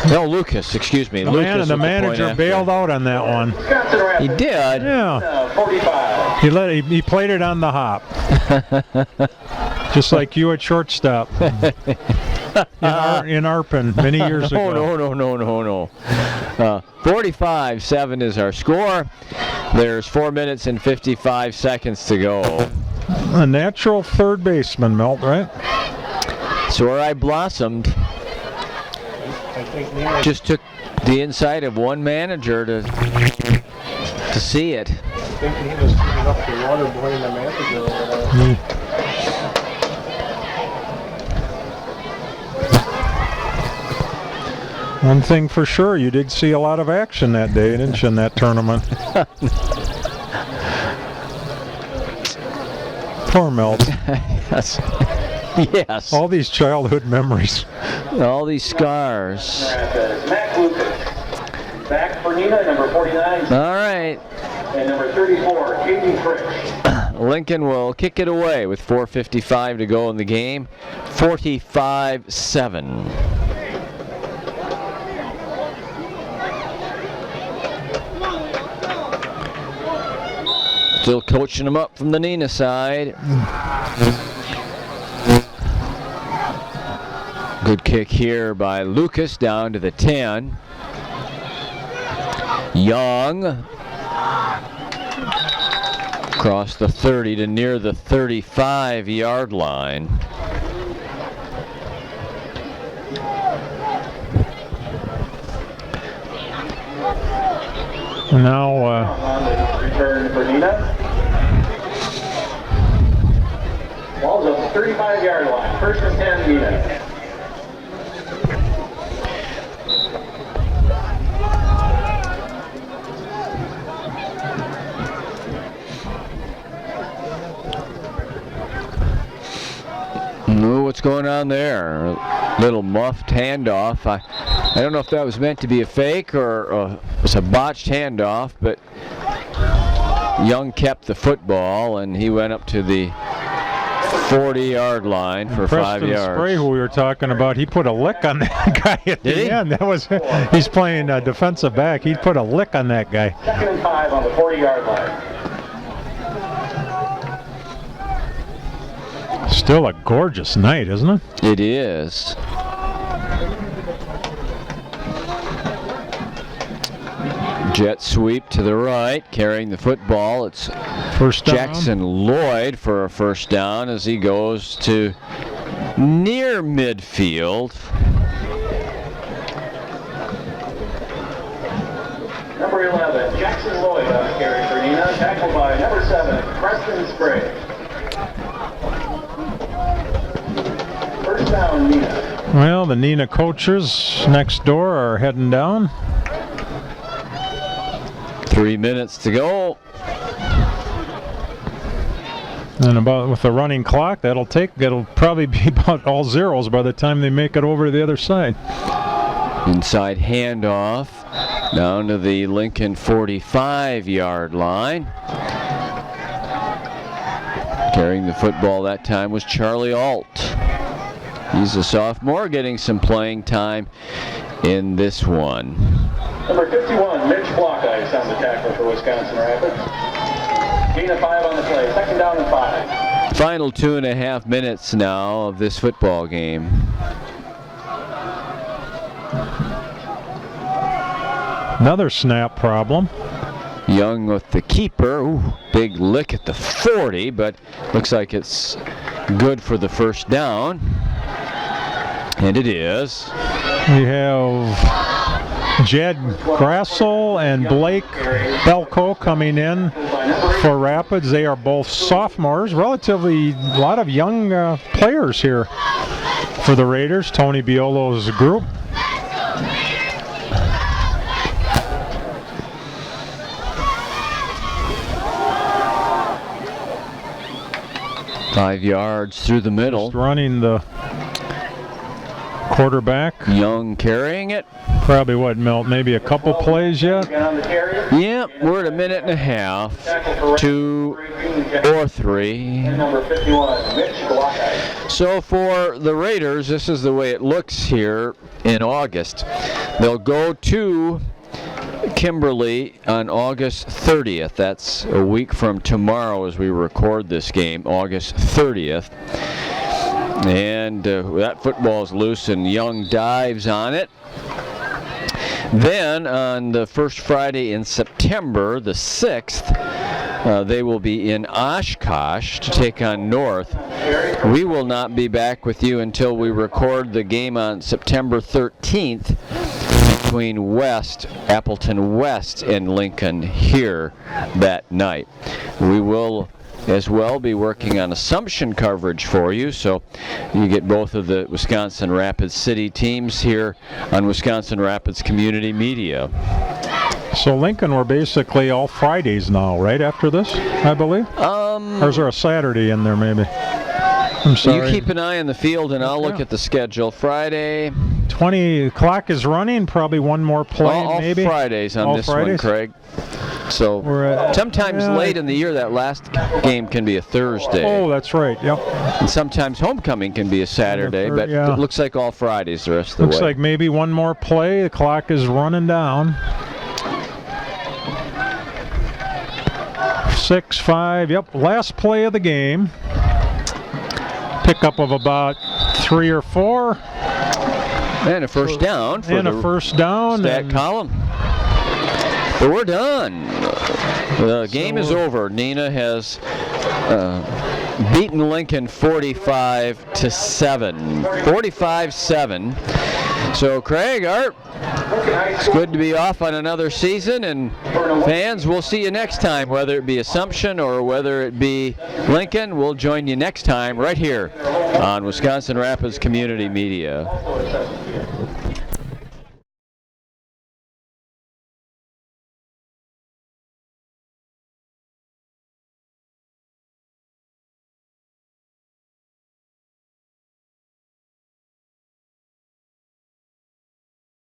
No, Lucas, excuse me. The manager bailed out on that one. He did? Yeah. He played it on the hop. Just like you at shortstop. In Arpin many years ago. No. 45-7 is our score. There's 4 minutes and 55 seconds to go. A natural third baseman, Milt, right? So where I blossomed, just took the insight of one manager to see it. I think he was picking up the water behind the manager over there. One thing for sure, you did see a lot of action that day, didn't you, in that tournament? Poor Milt. Yes. All these childhood memories. All these scars. Mac Lucas. Back for Neenah, number 49. All right. And number 34, Katie Frisch. Lincoln will kick it away with 4:55 to go in the game. 45-7. Still coaching them up from the Neenah side. Good kick here by Lucas down to the 10. Young across the 30 to near the 35-yard line. Now, return for Neenah. Ball's up the 35-yard line. First and 10, Neenah. What's going on there? Little muffed handoff. I don't know if that was meant to be a fake or was a botched handoff, but Young kept the football and he went up to the 40-yard line for 5 yards. Preston Spray, who we were talking about, he put a lick on that guy at the end. That was, he's playing defensive back. He put a lick on that guy. 2nd and 5 on the 40-yard line. Still a gorgeous night, isn't it? It is. Jet sweep to the right, carrying the football. It's first down. Jackson Lloyd for a first down as he goes to near midfield. Number 11, Jackson Lloyd on the carry for Neenah, tackled by number 7, Preston Spray. First down, Neenah. Well, the Neenah coaches next door are heading down. 3 minutes to go. And about with the running clock, that'll probably be about all zeros by the time they make it over to the other side. Inside handoff down to the Lincoln 45-yard line. Carrying the football that time was Charlie Alt. He's a sophomore getting some playing time in this one. Number 51, Mitch Blockice on the tackle for Wisconsin Rapids. Gain of 5 on the play, 2nd down and 5. Final 2.5 minutes now of this football game. Another snap problem. Young with the keeper. Ooh, big lick at the 40, but looks like it's good for the first down. And it is. We have Jed Grassel and Blake Belko coming in for Rapids. They are both sophomores. Relatively a lot of young players here for the Raiders. Tony Biolo's group. Five yards through the middle. Just running the quarterback. Young carrying it. Probably what, Milt? Maybe a couple plays yet? Yeah, we're at a minute and a half. 2 or 3. Number 51, Mitch Blockice. So for the Raiders, this is the way it looks here in August. They'll go to Kimberly on August 30th. That's a week from tomorrow as we record this game, August 30th. And that football is loose and Young dives on it. Then on the first Friday in September, the 6th, they will be in Oshkosh to take on North. We will not be back with you until we record the game on September 13th between Appleton West and Lincoln here that night. We will as well be working on Assumption coverage for you, so you get both of the Wisconsin Rapids City teams here on Wisconsin Rapids Community Media. So Lincoln, we're basically all Fridays now, right, after this, I believe? Or is there a Saturday in there, maybe? I'm sorry. You keep an eye on the field, and I'll look at the schedule. Friday. 20 o'clock is running, probably one more play, all maybe? Fridays on all this Fridays? one, Craig. So sometimes late in the year, that last game can be a Thursday. Oh, that's right, yep. And sometimes homecoming can be a Saturday, but it looks like all Fridays the rest of the way. Looks like maybe one more play. The clock is running down. 6-5, yep, last play of the game. Pickup of about 3 or 4. And a first down for the first down. stat column. But we're done. The game is over. Neenah has beaten Lincoln 45-7. 45-7. So Craig, Art, it's good to be off on another season, and fans, we'll see you next time, whether it be Assumption or whether it be Lincoln. We'll join you next time right here on Wisconsin Rapids Community Media.